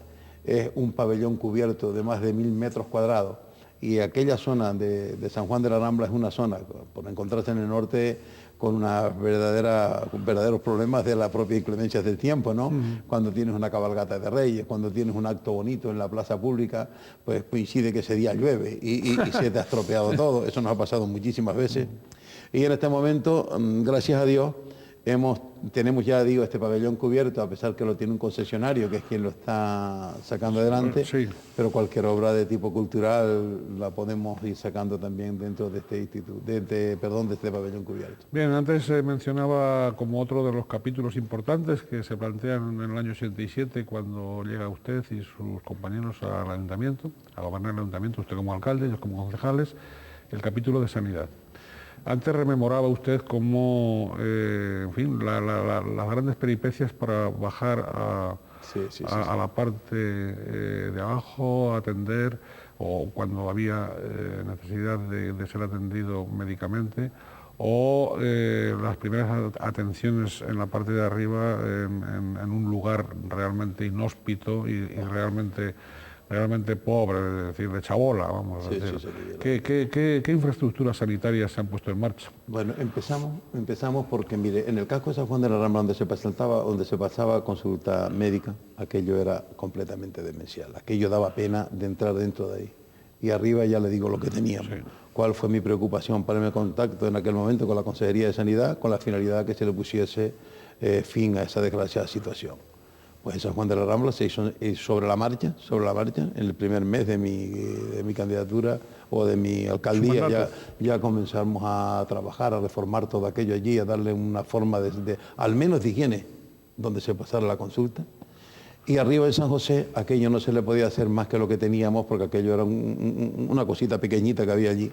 es un pabellón cubierto de más de 1000 metros cuadrados. Y aquella zona de San Juan de la Rambla es una zona, por encontrarse en el norte, con verdaderos problemas de la propia inclemencia del tiempo, ¿no? Cuando tienes una cabalgata de reyes, cuando tienes un acto bonito en la plaza pública, pues coincide que ese día llueve y se te ha estropeado todo. Eso nos ha pasado muchísimas veces. Y en este momento, gracias a Dios, tenemos ya, digo, este pabellón cubierto, a pesar que lo tiene un concesionario, que es quien lo está sacando adelante, Sí. pero cualquier obra de tipo cultural la podemos ir sacando también dentro de este instituto, de este pabellón cubierto. Bien, antes mencionaba como otro de los capítulos importantes que se plantean en el año 87 cuando llega usted y sus compañeros al ayuntamiento, a gobernar el ayuntamiento, usted como alcalde, ellos como concejales, el capítulo de sanidad. Antes rememoraba usted cómo, en fin, las grandes peripecias para bajar a la parte de abajo, atender, o cuando había necesidad de ser atendido médicamente, o las primeras atenciones en la parte de arriba en un lugar realmente inhóspito y realmente pobre, es decir, de chabola, vamos a decir. ¿Qué infraestructuras sanitarias se han puesto en marcha? Bueno, empezamos porque, mire, en el casco de San Juan de la Rambla, donde se pasaba consulta médica, aquello era completamente demencial. Aquello daba pena de entrar dentro de ahí. Y arriba ya le digo lo que teníamos. Sí. ¿Cuál fue mi preocupación? Ponerme en contacto en aquel momento con la Consejería de Sanidad, con la finalidad que se le pusiese fin a esa desgraciada situación. Pues en San Juan de la Rambla se hizo sobre la marcha, en el primer mes de mi candidatura o de mi alcaldía, ya comenzamos a trabajar, a reformar todo aquello allí, a darle una forma al menos de higiene, donde se pasara la consulta. Y arriba de San José, aquello no se le podía hacer más que lo que teníamos, porque aquello era una cosita pequeñita que había allí.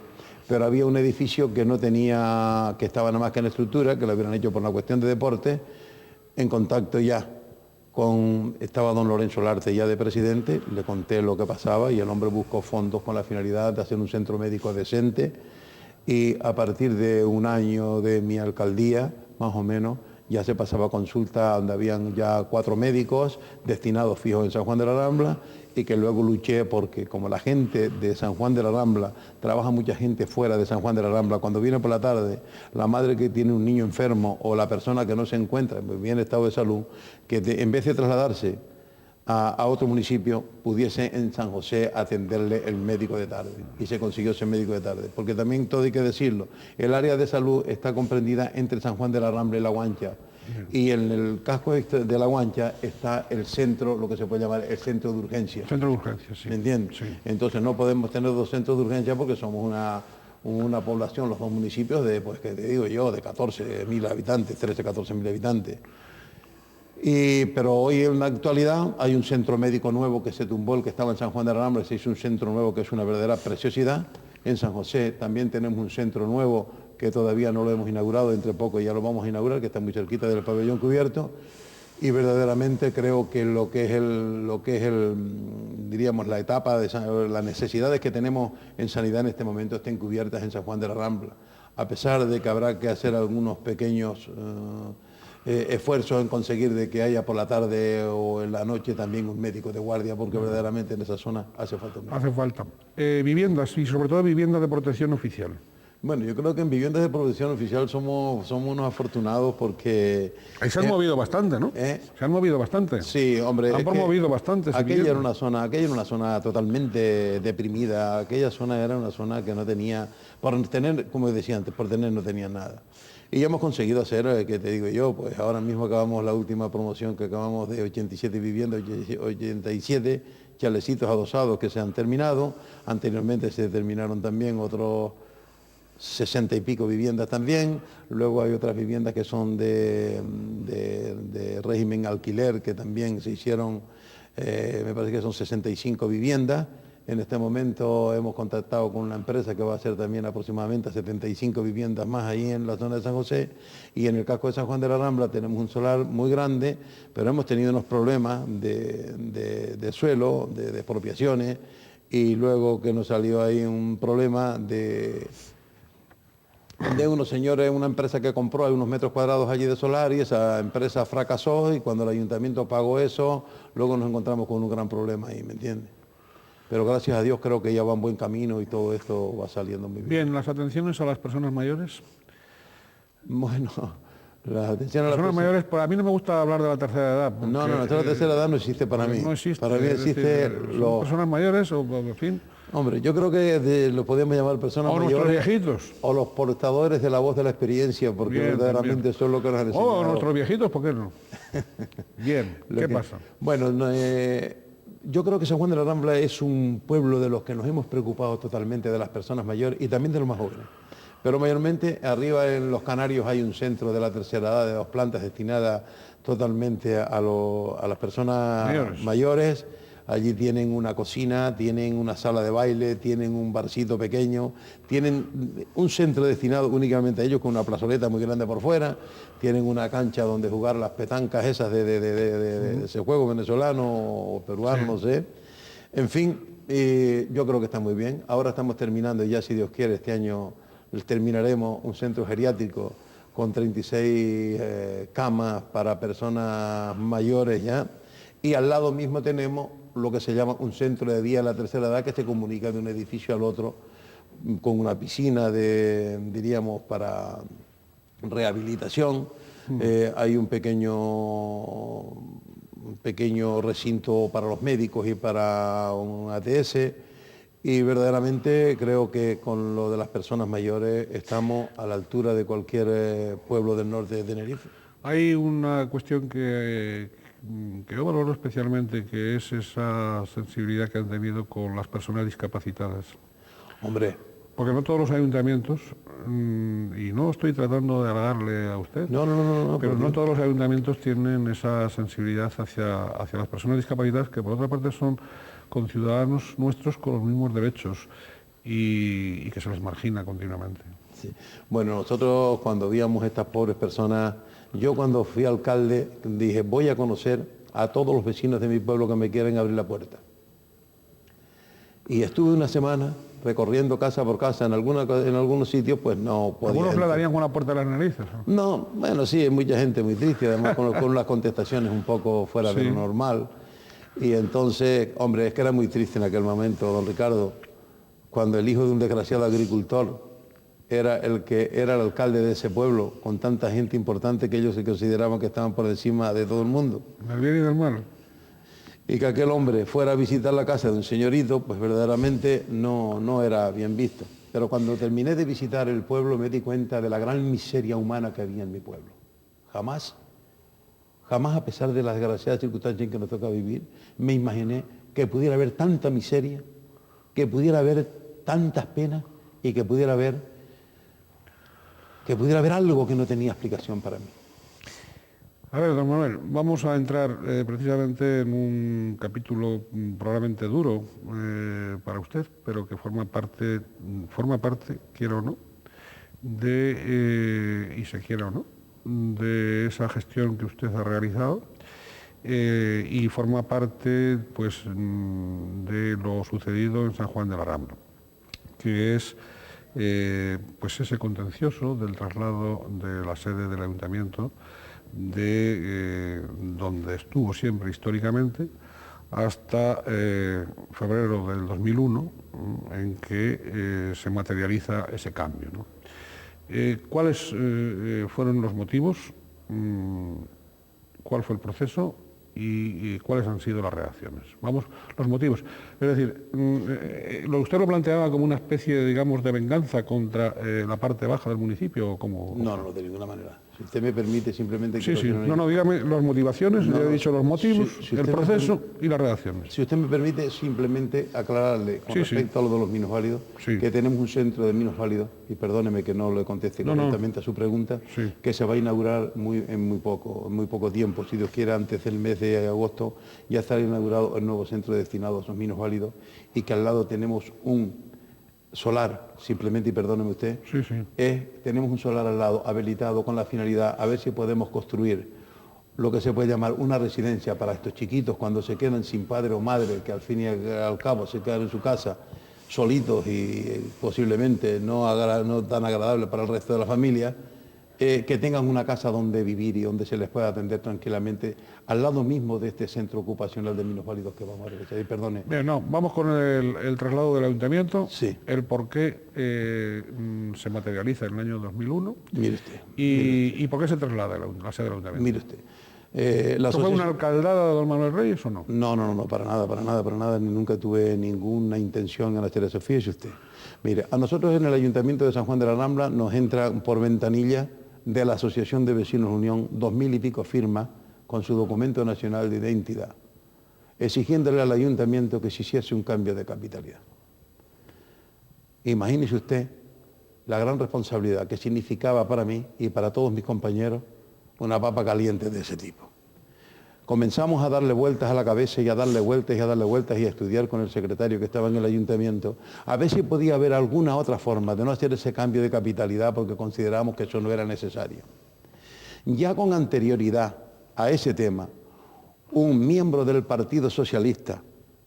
Pero había un edificio que no tenía, que estaba nada más que en estructura, que lo hubieran hecho por una cuestión de deporte, en contacto ya. Estaba don Lorenzo Larte ya de presidente, le conté lo que pasaba y el hombre buscó fondos con la finalidad de hacer un centro médico decente y a partir de un año de mi alcaldía, más o menos, ya se pasaba a consulta donde habían ya 4 médicos destinados fijos en San Juan de la Rambla y que luego luché porque como la gente de San Juan de la Rambla, trabaja mucha gente fuera de San Juan de la Rambla, cuando viene por la tarde, la madre que tiene un niño enfermo o la persona que no se encuentra en bien estado de salud, que en vez de trasladarse a otro municipio, pudiese en San José atenderle el médico de tarde. Y se consiguió ese médico de tarde. Porque también todo hay que decirlo, el área de salud está comprendida entre San Juan de la Rambla y La Guancha. Y en el casco de La Guancha está el centro, lo que se puede llamar el centro de urgencia. Centro de urgencia, sí. ¿Me entiendes? Sí. Entonces no podemos tener 2 centros de urgencia porque somos una población, los dos municipios de, pues que te digo yo, de 14.000 habitantes, 13, 14.000 habitantes. Pero hoy en la actualidad hay un centro médico nuevo que se tumbó, el que estaba en San Juan de la Rambla, se hizo un centro nuevo que es una verdadera preciosidad. En San José también tenemos un centro nuevo que todavía no lo hemos inaugurado, entre poco ya lo vamos a inaugurar, que está muy cerquita del pabellón cubierto. Y verdaderamente creo que lo que es diríamos, la etapa de las necesidades que tenemos en sanidad en este momento estén cubiertas en San Juan de la Rambla, a pesar de que habrá que hacer algunos pequeños esfuerzos en conseguir de que haya por la tarde o en la noche también un médico de guardia, porque verdaderamente en esa zona hace falta un médico. Hace falta. Viviendas y sobre todo viviendas de protección oficial. Bueno, yo creo que en viviendas de protección oficial somos unos afortunados porque... Ahí se han movido bastante, ¿no? Se han movido bastante. Sí, hombre. Han promovido bastante. Aquella era una zona totalmente deprimida. Aquella zona era una zona que no tenía, por tener, como decía antes, por tener no tenía nada. Y ya hemos conseguido hacer, que te digo yo, pues ahora mismo acabamos la última promoción que acabamos de 87 viviendas, 87 chalecitos adosados que se han terminado. Anteriormente se terminaron también otros 60 y pico viviendas también, luego hay otras viviendas que son de régimen alquiler que también se hicieron, me parece que son 65 viviendas. En este momento hemos contactado con una empresa que va a hacer también aproximadamente 75 viviendas más ahí en la zona de San José, y en el casco de San Juan de la Rambla tenemos un solar muy grande, pero hemos tenido unos problemas de suelo, de expropiaciones, y luego que nos salió ahí un problema de unos señores, una empresa que compró, hay unos metros cuadrados allí de solar y esa empresa fracasó, y cuando el ayuntamiento pagó eso, luego nos encontramos con un gran problema ahí, ¿me entiendes? Pero gracias a Dios creo que ya va en buen camino y todo esto va saliendo muy bien. Bien, las atenciones a las personas mayores. Bueno, las atenciones a las personas mayores, a mí no me gusta hablar de la tercera edad. No, la tercera edad no existe para mí. No existe. Para mí existe los... personas mayores o, en fin... Hombre, yo creo que lo podemos llamar personas mayores. O nuestros viejitos. O los portadores de la voz de la experiencia, porque bien, verdaderamente bien. Son lo que nos han enseñado. O nuestros viejitos, ¿por qué no? Bien, ¿qué pasa? Bueno, yo creo que San Juan de la Rambla es un pueblo de los que nos hemos preocupado totalmente de las personas mayores y también de los más jóvenes. Pero mayormente arriba en Los Canarios hay un centro de la tercera edad de 2 plantas destinadas totalmente a las personas mayores. Allí tienen una cocina, tienen una sala de baile, tienen un barcito pequeño, tienen un centro destinado únicamente a ellos con una plazoleta muy grande por fuera, tienen una cancha donde jugar las petancas esas de ese juego venezolano o peruano, no sé. En fin, yo creo que está muy bien. Ahora estamos terminando, ya si Dios quiere, este año terminaremos un centro geriátrico con 36 camas para personas mayores ya, y al lado mismo tenemos lo que se llama un centro de día de la tercera edad que se comunica de un edificio al otro con una piscina diríamos, para rehabilitación. Hay un pequeño recinto para los médicos y para un ATS, y verdaderamente creo que con lo de las personas mayores estamos a la altura de cualquier pueblo del norte de Tenerife. Hay una cuestión que yo valoro especialmente, que es esa sensibilidad que han tenido con las personas discapacitadas. Hombre. Porque no todos los ayuntamientos, y no estoy tratando de halagarle a usted, pero no todos los ayuntamientos tienen esa sensibilidad hacia las personas discapacitadas, que por otra parte son conciudadanos nuestros con los mismos derechos y que se les margina continuamente. Sí. Bueno, nosotros cuando víamos estas pobres personas, yo cuando fui alcalde dije, voy a conocer a todos los vecinos de mi pueblo que me quieren abrir la puerta. Y estuve una semana recorriendo casa por casa, en algunos sitios pues no podía. ¿Algunos le darían con la puerta de las narices? No, bueno, sí, hay mucha gente muy triste, además con las contestaciones un poco fuera de lo normal. Y entonces, hombre, es que era muy triste en aquel momento, don Ricardo, cuando el hijo de un desgraciado agricultor era el que era el alcalde de ese pueblo, con tanta gente importante que ellos se consideraban que estaban por encima de todo el mundo. Del bien y del mal. Y que aquel hombre fuera a visitar la casa de un señorito, pues verdaderamente no era bien visto. Pero cuando terminé de visitar el pueblo me di cuenta de la gran miseria humana que había en mi pueblo. Jamás, a pesar de las desgraciadas circunstancias en que nos toca vivir, me imaginé que pudiera haber tanta miseria, que pudiera haber tantas penas y que pudiera haber algo que no tenía explicación para mí. A ver, don Manuel, vamos a entrar precisamente en un capítulo probablemente duro para usted, pero que forma parte, quiera o no, y se quiera o no, de esa gestión que usted ha realizado y forma parte pues, de lo sucedido en San Juan de la Rambla, que es pues ese contencioso del traslado de la sede del ayuntamiento de donde estuvo siempre históricamente hasta febrero del 2001, en que se materializa ese cambio, ¿no? ¿Cuáles fueron los motivos? ¿Cuál fue el proceso? Y cuáles han sido las reacciones. Vamos, los motivos. Es decir, usted lo planteaba como una especie, digamos, de venganza contra la parte baja del municipio, o como... No, de ninguna manera. Si usted me permite simplemente... Sí, dígame las motivaciones, ya he dicho los motivos, el proceso y las reacciones. Si usted me permite simplemente aclararle con respecto a lo de los minusválidos, que tenemos un centro de minusválidos, y perdóneme que no le conteste correctamente a su pregunta, que se va a inaugurar en muy poco tiempo, si Dios quiere, antes del mes de agosto, ya estará inaugurado el nuevo centro destinado a esos minusválidos, y que al lado tenemos un solar, simplemente, y perdóneme usted, tenemos un solar al lado habilitado con la finalidad a ver si podemos construir lo que se puede llamar una residencia para estos chiquitos cuando se quedan sin padre o madre, que al fin y al cabo se quedan en su casa solitos y posiblemente no tan agradable para el resto de la familia, que tengan una casa donde vivir y donde se les pueda atender tranquilamente al lado mismo de este centro ocupacional de minusválidos que vamos a realizar. Y perdone. Bien, vamos con el traslado del ayuntamiento, el por qué se materializa en el año 2001. Mire usted. ¿Y por qué se traslada la sede del ayuntamiento? Mire usted. ¿Fue una alcaldada de don Manuel Reyes o no? No, para nada, nunca tuve ninguna intención en hacer eso. Fíjese usted. Mire, a nosotros en el Ayuntamiento de San Juan de la Rambla nos entra por ventanilla de la Asociación de Vecinos Unión 2000 y pico firmas con su documento nacional de identidad, exigiéndole al ayuntamiento que se hiciese un cambio de capitalidad. Imagínese usted la gran responsabilidad que significaba para mí y para todos mis compañeros una papa caliente de ese tipo. Comenzamos a darle vueltas a la cabeza y a darle vueltas y a darle vueltas y a estudiar con el secretario que estaba en el ayuntamiento, a ver si podía haber alguna otra forma de no hacer ese cambio de capitalidad porque consideramos que eso no era necesario. Ya con anterioridad a ese tema, un miembro del Partido Socialista,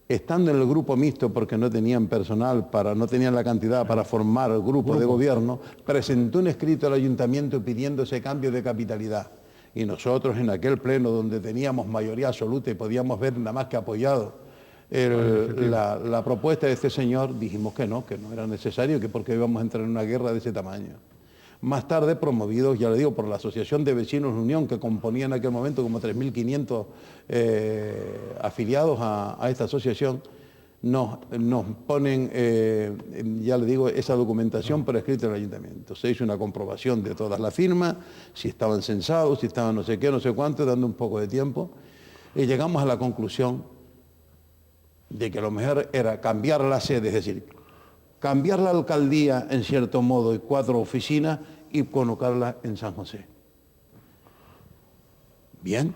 estando en el grupo mixto porque no tenían personal, no tenían la cantidad para formar el grupo de gobierno, presentó un escrito al ayuntamiento pidiendo ese cambio de capitalidad. Y nosotros en aquel pleno donde teníamos mayoría absoluta y podíamos ver nada más que apoyado la propuesta de este señor, dijimos que no era necesario, que porque íbamos a entrar en una guerra de ese tamaño. Más tarde, promovidos, ya le digo, por la Asociación de Vecinos Unión, que componía en aquel momento como 3.500 afiliados a esta asociación, nos ponen, ya le digo, esa documentación por escrito en el ayuntamiento. Se hizo una comprobación de todas las firmas, si estaban censados, si estaban no sé qué, no sé cuánto, dando un poco de tiempo, y llegamos a la conclusión de que lo mejor era cambiar la sede, es decir, cambiar la alcaldía en cierto modo y 4 oficinas y colocarla en San José. Bien.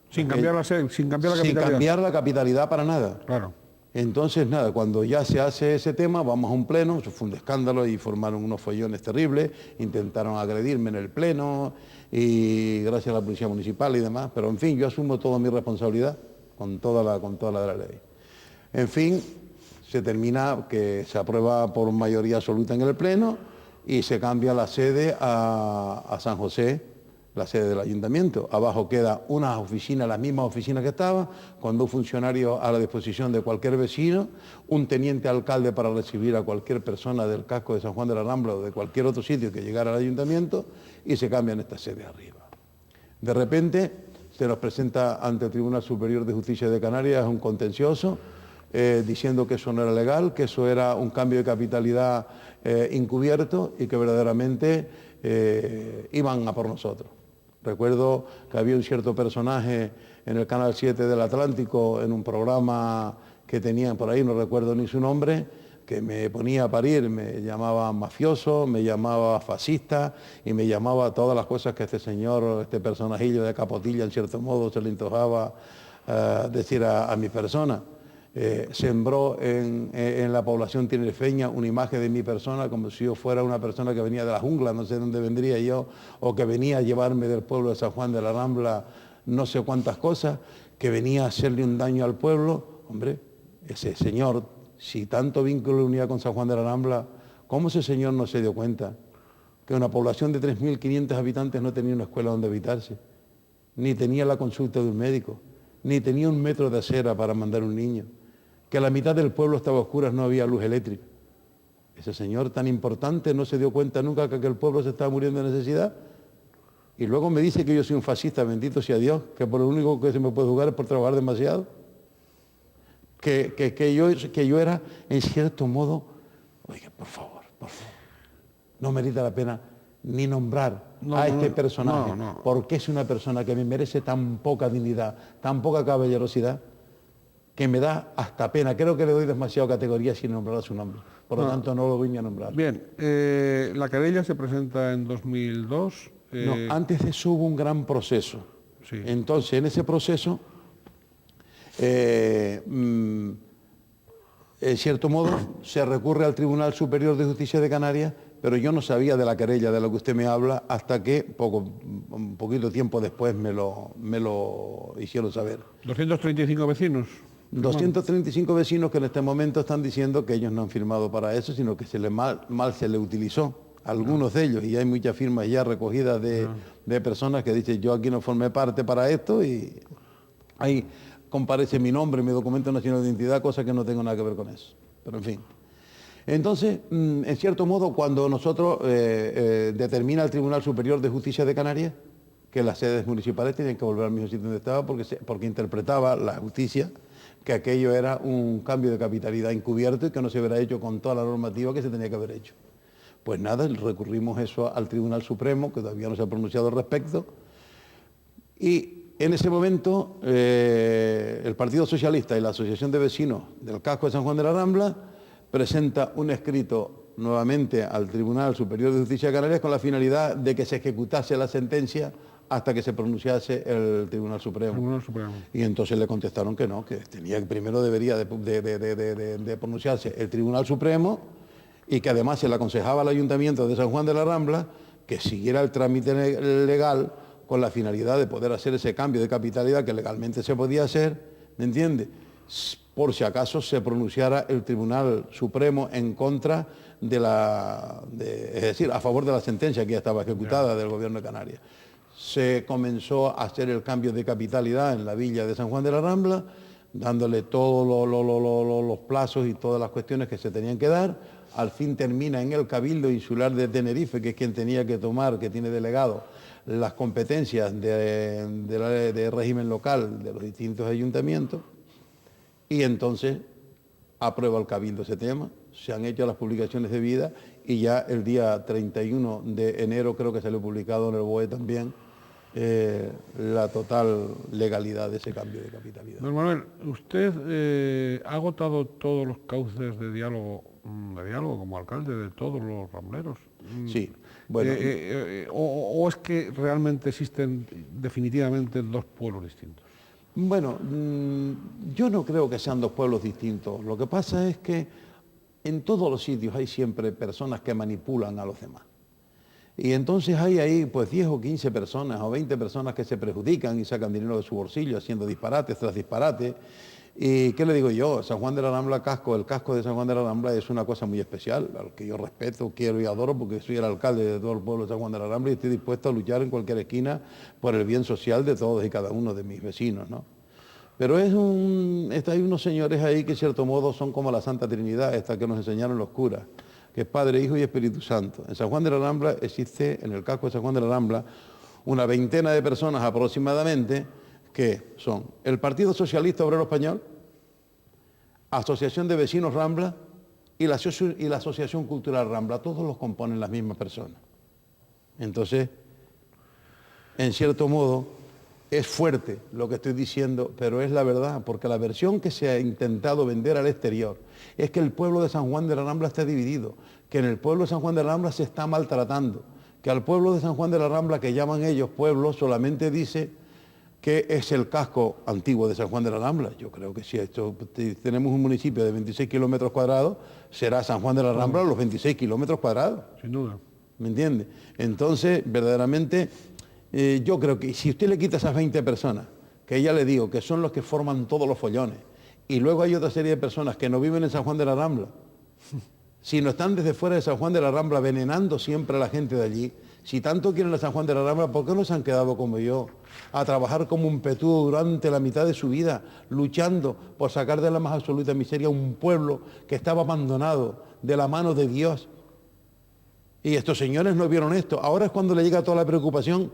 Sin cambiar la sede, sin cambiar la capitalidad. Sin cambiar la capitalidad para nada. Claro. Entonces, nada, cuando ya se hace ese tema, vamos a un pleno, eso fue un escándalo y formaron unos follones terribles, intentaron agredirme en el pleno y gracias a la policía municipal y demás, pero en fin, yo asumo toda mi responsabilidad con toda la ley. En fin, se termina que se aprueba por mayoría absoluta en el pleno y se cambia la sede a San José, la sede del ayuntamiento. Abajo queda una oficina, la misma oficina que estaba, con 2 funcionarios a la disposición de cualquier vecino, un teniente alcalde para recibir a cualquier persona del casco de San Juan de la Rambla o de cualquier otro sitio que llegara al ayuntamiento y se cambian esta sede arriba. De repente se nos presenta ante el Tribunal Superior de Justicia de Canarias un contencioso diciendo que eso no era legal, que eso era un cambio de capitalidad encubierto y que verdaderamente iban a por nosotros. Recuerdo que había un cierto personaje en el Canal 7 del Atlántico, en un programa que tenían por ahí, no recuerdo ni su nombre, que me ponía a parir, me llamaba mafioso, me llamaba fascista y me llamaba todas las cosas que este señor, este personajillo de Capotilla, en cierto modo, se le antojaba decir a mi persona. Sembró en la población tinerfeña una imagen de mi persona como si yo fuera una persona que venía de la jungla, no sé de dónde vendría yo, o que venía a llevarme del pueblo de San Juan de la Rambla no sé cuántas cosas, que venía a hacerle un daño al pueblo. Hombre, ese señor, si tanto vínculo y unidad con San Juan de la Rambla, ¿cómo ese señor no se dio cuenta que una población de 3.500 habitantes no tenía una escuela donde habitarse, ni tenía la consulta de un médico, ni tenía un metro de acera para mandar un niño, que la mitad del pueblo estaba a oscuras, no había luz eléctrica? Ese señor tan importante no se dio cuenta nunca que el pueblo se estaba muriendo de necesidad. Y luego me dice que yo soy un fascista, bendito sea Dios, que por lo único que se me puede juzgar es por trabajar demasiado. Que yo era, en cierto modo, oiga, por favor, no merita la pena ni nombrar a este personaje, porque es una persona que me merece tan poca dignidad, tan poca caballerosidad, que me da hasta pena. Creo que le doy demasiado categoría sin nombrar a su nombre. Por lo tanto, no lo voy ni a nombrar. Bien, la querella se presenta en 2002. No, antes de eso hubo un gran proceso. Sí. Entonces, en ese proceso, en cierto modo, se recurre al Tribunal Superior de Justicia de Canarias, pero yo no sabía de la querella de la que usted me habla hasta que un poquito tiempo después me lo hicieron saber. 235 vecinos. 235 vecinos que en este momento están diciendo que ellos no han firmado para eso, sino que mal se le utilizó. Algunos de ellos, y hay muchas firmas ya recogidas de personas que dicen yo aquí no formé parte para esto, y ahí comparece mi nombre, mi documento nacional de identidad, cosa que no tengo nada que ver con eso. Pero en fin. Entonces, en cierto modo, cuando nosotros determina el Tribunal Superior de Justicia de Canarias que las sedes municipales tienen que volver al mismo sitio donde estaba porque interpretaba la justicia que aquello era un cambio de capitalidad encubierto y que no se hubiera hecho con toda la normativa que se tenía que haber hecho. Pues nada, recurrimos eso al Tribunal Supremo, que todavía no se ha pronunciado al respecto, y en ese momento el Partido Socialista y la Asociación de Vecinos del Casco de San Juan de la Rambla presenta un escrito nuevamente al Tribunal Superior de Justicia de Canarias con la finalidad de que se ejecutase la sentencia hasta que se pronunciase el Tribunal Supremo. Y entonces le contestaron que no, que primero debería de pronunciarse el Tribunal Supremo, y que además se le aconsejaba al Ayuntamiento de San Juan de la Rambla que siguiera el trámite legal con la finalidad de poder hacer ese cambio de capitalidad que legalmente se podía hacer, ¿me entiende? Por si acaso se pronunciara el Tribunal Supremo en contra es decir, a favor de la sentencia que ya estaba ejecutada del Gobierno de Canarias. Se comenzó a hacer el cambio de capitalidad en la villa de San Juan de la Rambla, dándole todos los plazos y todas las cuestiones que se tenían que dar. Al fin termina en el Cabildo Insular de Tenerife, que es quien tenía que tomar, que tiene delegado las competencias de régimen local de los distintos ayuntamientos, y entonces aprueba el Cabildo ese tema, se han hecho las publicaciones debidas y ya el día 31 de enero creo que salió publicado en el BOE también la total legalidad de ese cambio de capitalidad. Don Manuel, usted ha agotado todos los cauces de diálogo como alcalde de todos los rambleros. Sí, bueno. ¿O es que realmente existen definitivamente dos pueblos distintos? Bueno, yo no creo que sean dos pueblos distintos. Lo que pasa es que en todos los sitios hay siempre personas que manipulan a los demás. Y entonces hay ahí pues 10 o 15 personas o 20 personas que se perjudican y sacan dinero de su bolsillo haciendo disparates tras disparates. ¿Y qué le digo yo? San Juan de la Rambla, el casco de San Juan de la Rambla es una cosa muy especial, al que yo respeto, quiero y adoro, porque soy el alcalde de todo el pueblo de San Juan de la Rambla y estoy dispuesto a luchar en cualquier esquina por el bien social de todos y cada uno de mis vecinos, ¿no? Pero hay unos señores ahí que, en cierto modo, son como la Santa Trinidad, esta que nos enseñaron los curas, que es Padre, Hijo y Espíritu Santo. En San Juan de la Rambla existe, en el casco de San Juan de la Rambla, una veintena de personas aproximadamente que son el Partido Socialista Obrero Español, Asociación de Vecinos Rambla y la Asociación Cultural Rambla. Todos los componen las mismas personas. Entonces, en cierto modo, Es fuerte lo que estoy diciendo, pero es la verdad, porque la versión que se ha intentado vender al exterior es que el pueblo de San Juan de la Rambla está dividido, que en el pueblo de San Juan de la Rambla se está maltratando, que al pueblo de San Juan de la Rambla, que llaman ellos pueblo, solamente dice que es el casco antiguo de San Juan de la Rambla. Yo creo que si tenemos un municipio de 26 kilómetros cuadrados, será San Juan de la Rambla los 26 kilómetros cuadrados. Sin duda. ¿Me entiende? Entonces, verdaderamente, yo creo que si usted le quita esas 20 personas, que ya le digo, que son los que forman todos los follones, y luego hay otra serie de personas que no viven en San Juan de la Rambla, sino están desde fuera de San Juan de la Rambla venenando siempre a la gente de allí, si tanto quieren a San Juan de la Rambla, ¿por qué no se han quedado como yo, a trabajar como un petudo durante la mitad de su vida, luchando por sacar de la más absoluta miseria a un pueblo que estaba abandonado de la mano de Dios? Y estos señores no vieron esto. Ahora es cuando le llega toda la preocupación.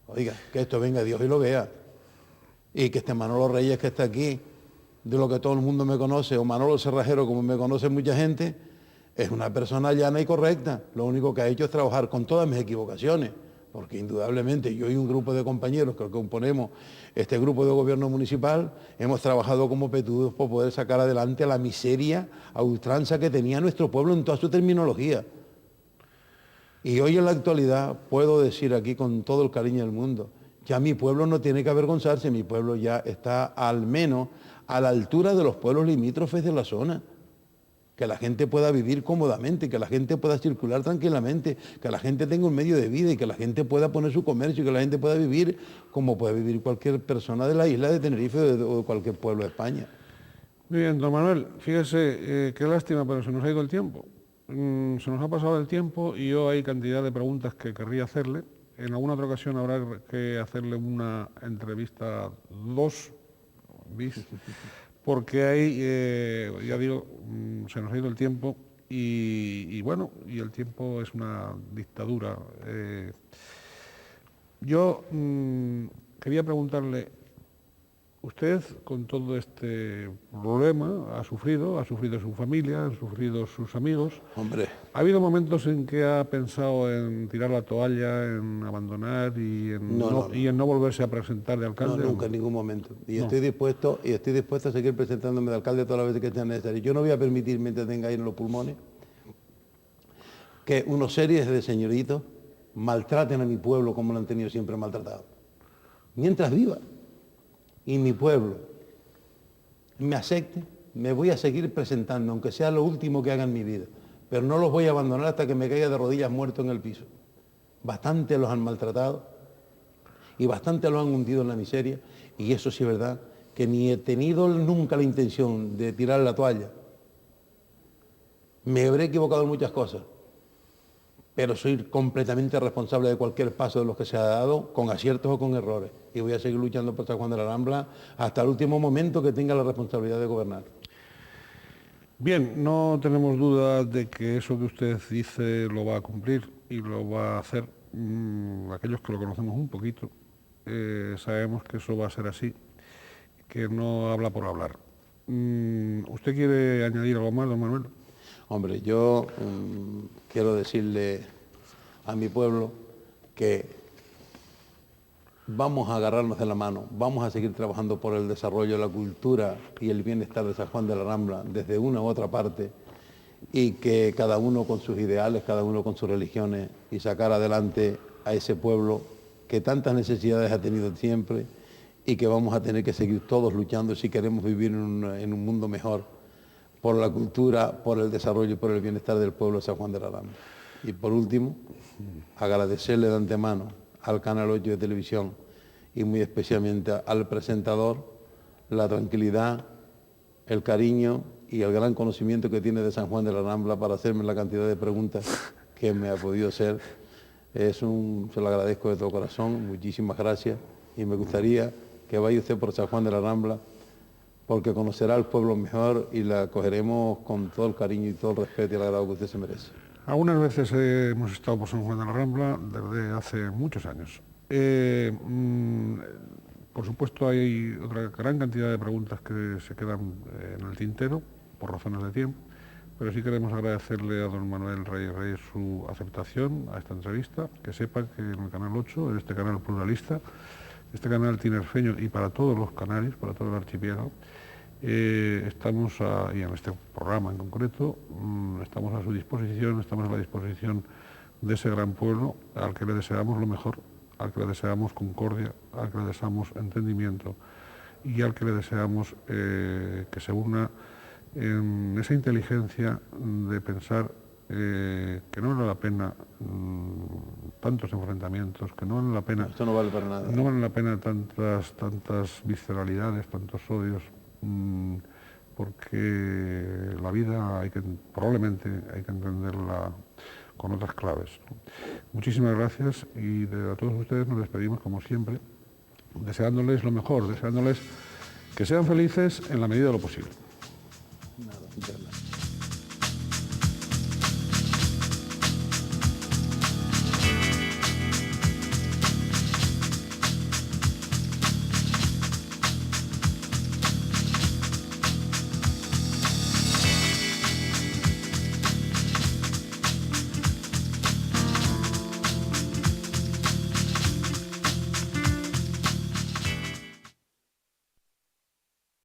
Oiga, que esto venga Dios y lo vea. Y que este Manolo Reyes que está aquí, de lo que todo el mundo me conoce, o Manolo Cerrajero, como me conoce mucha gente, es una persona llana y correcta. Lo único que ha hecho es trabajar con todas mis equivocaciones, porque indudablemente yo y un grupo de compañeros que componemos este grupo de gobierno municipal, hemos trabajado como petudos por poder sacar adelante la miseria a ultranza que tenía nuestro pueblo en toda su terminología. Y hoy en la actualidad puedo decir aquí con todo el cariño del mundo, ya mi pueblo no tiene que avergonzarse, mi pueblo ya está al menos a la altura de los pueblos limítrofes de la zona. Que la gente pueda vivir cómodamente, que la gente pueda circular tranquilamente, que la gente tenga un medio de vida y que la gente pueda poner su comercio y que la gente pueda vivir como puede vivir cualquier persona de la isla de Tenerife o de cualquier pueblo de España. Muy bien, don Manuel, fíjese, qué lástima, pero se nos ha ido el tiempo. Se nos ha pasado el tiempo y yo hay cantidad de preguntas que querría hacerle. En alguna otra ocasión habrá que hacerle una entrevista 2 bis, porque ahí, ya digo, se nos ha ido el tiempo y bueno, y el tiempo es una dictadura. Yo quería preguntarle, usted con todo este problema ha sufrido su familia, han sufrido sus amigos. Hombre. ¿Ha habido momentos en que ha pensado en tirar la toalla, en abandonar y en no volverse a presentar de alcalde? No, nunca, en ningún momento. Y No. estoy dispuesto a seguir presentándome de alcalde todas las veces que sea necesario. Yo no voy a permitir, mientras tenga aire en los pulmones, que unos series de señoritos maltraten a mi pueblo como lo han tenido siempre maltratado. Mientras viva y mi pueblo me acepte, me voy a seguir presentando, aunque sea lo último que haga en mi vida. Pero no los voy a abandonar hasta que me caiga de rodillas muerto en el piso. Bastante los han maltratado y bastante los han hundido en la miseria, y eso sí es verdad, que ni he tenido nunca la intención de tirar la toalla. Me habré equivocado en muchas cosas, pero soy completamente responsable de cualquier paso de los que se ha dado, con aciertos o con errores, y voy a seguir luchando por San Juan de la Rambla hasta el último momento que tenga la responsabilidad de gobernar. Bien, no tenemos duda de que eso que usted dice lo va a cumplir y lo va a hacer. Aquellos que lo conocemos un poquito, sabemos que eso va a ser así, que no habla por hablar. ¿Usted quiere añadir algo más, don Manuel? Hombre, yo quiero decirle a mi pueblo que vamos a agarrarnos de la mano, vamos a seguir trabajando por el desarrollo, la cultura y el bienestar de San Juan de la Rambla desde una u otra parte, y que cada uno con sus ideales, cada uno con sus religiones, y sacar adelante a ese pueblo que tantas necesidades ha tenido siempre y que vamos a tener que seguir todos luchando si queremos vivir en un mundo mejor, por la cultura, por el desarrollo y por el bienestar del pueblo de San Juan de la Rambla. Y por último, agradecerle de antemano al Canal 8 de televisión y muy especialmente al presentador la tranquilidad, el cariño y el gran conocimiento que tiene de San Juan de la Rambla para hacerme la cantidad de preguntas que me ha podido hacer. Se lo agradezco de todo corazón, muchísimas gracias, y me gustaría que vaya usted por San Juan de la Rambla, porque conocerá al pueblo mejor y la acogeremos con todo el cariño y todo el respeto y el agrado que usted se merece. Algunas veces hemos estado por San Juan de la Rambla desde hace muchos años. Por supuesto hay otra gran cantidad de preguntas que se quedan en el tintero por razones de tiempo, pero sí queremos agradecerle a don Manuel Reyes su aceptación a esta entrevista. Que sepa que en el Canal 8, en este canal pluralista, este canal tinerfeño y para todos los canarios, para todo el archipiélago, estamos, y en este programa en concreto, estamos a su disposición, estamos a la disposición de ese gran pueblo al que le deseamos lo mejor, al que le deseamos concordia, al que le deseamos entendimiento y al que le deseamos que se una en esa inteligencia de pensar que no vale la pena tantos enfrentamientos, que no vale la pena... Esto no vale para nada. No vale la pena tantas visceralidades, tantos odios, porque la vida probablemente hay que entenderla con otras claves, ¿no? Muchísimas gracias y a todos ustedes nos despedimos como siempre, deseándoles lo mejor, deseándoles que sean felices en la medida de lo posible. Nada, muchas gracias.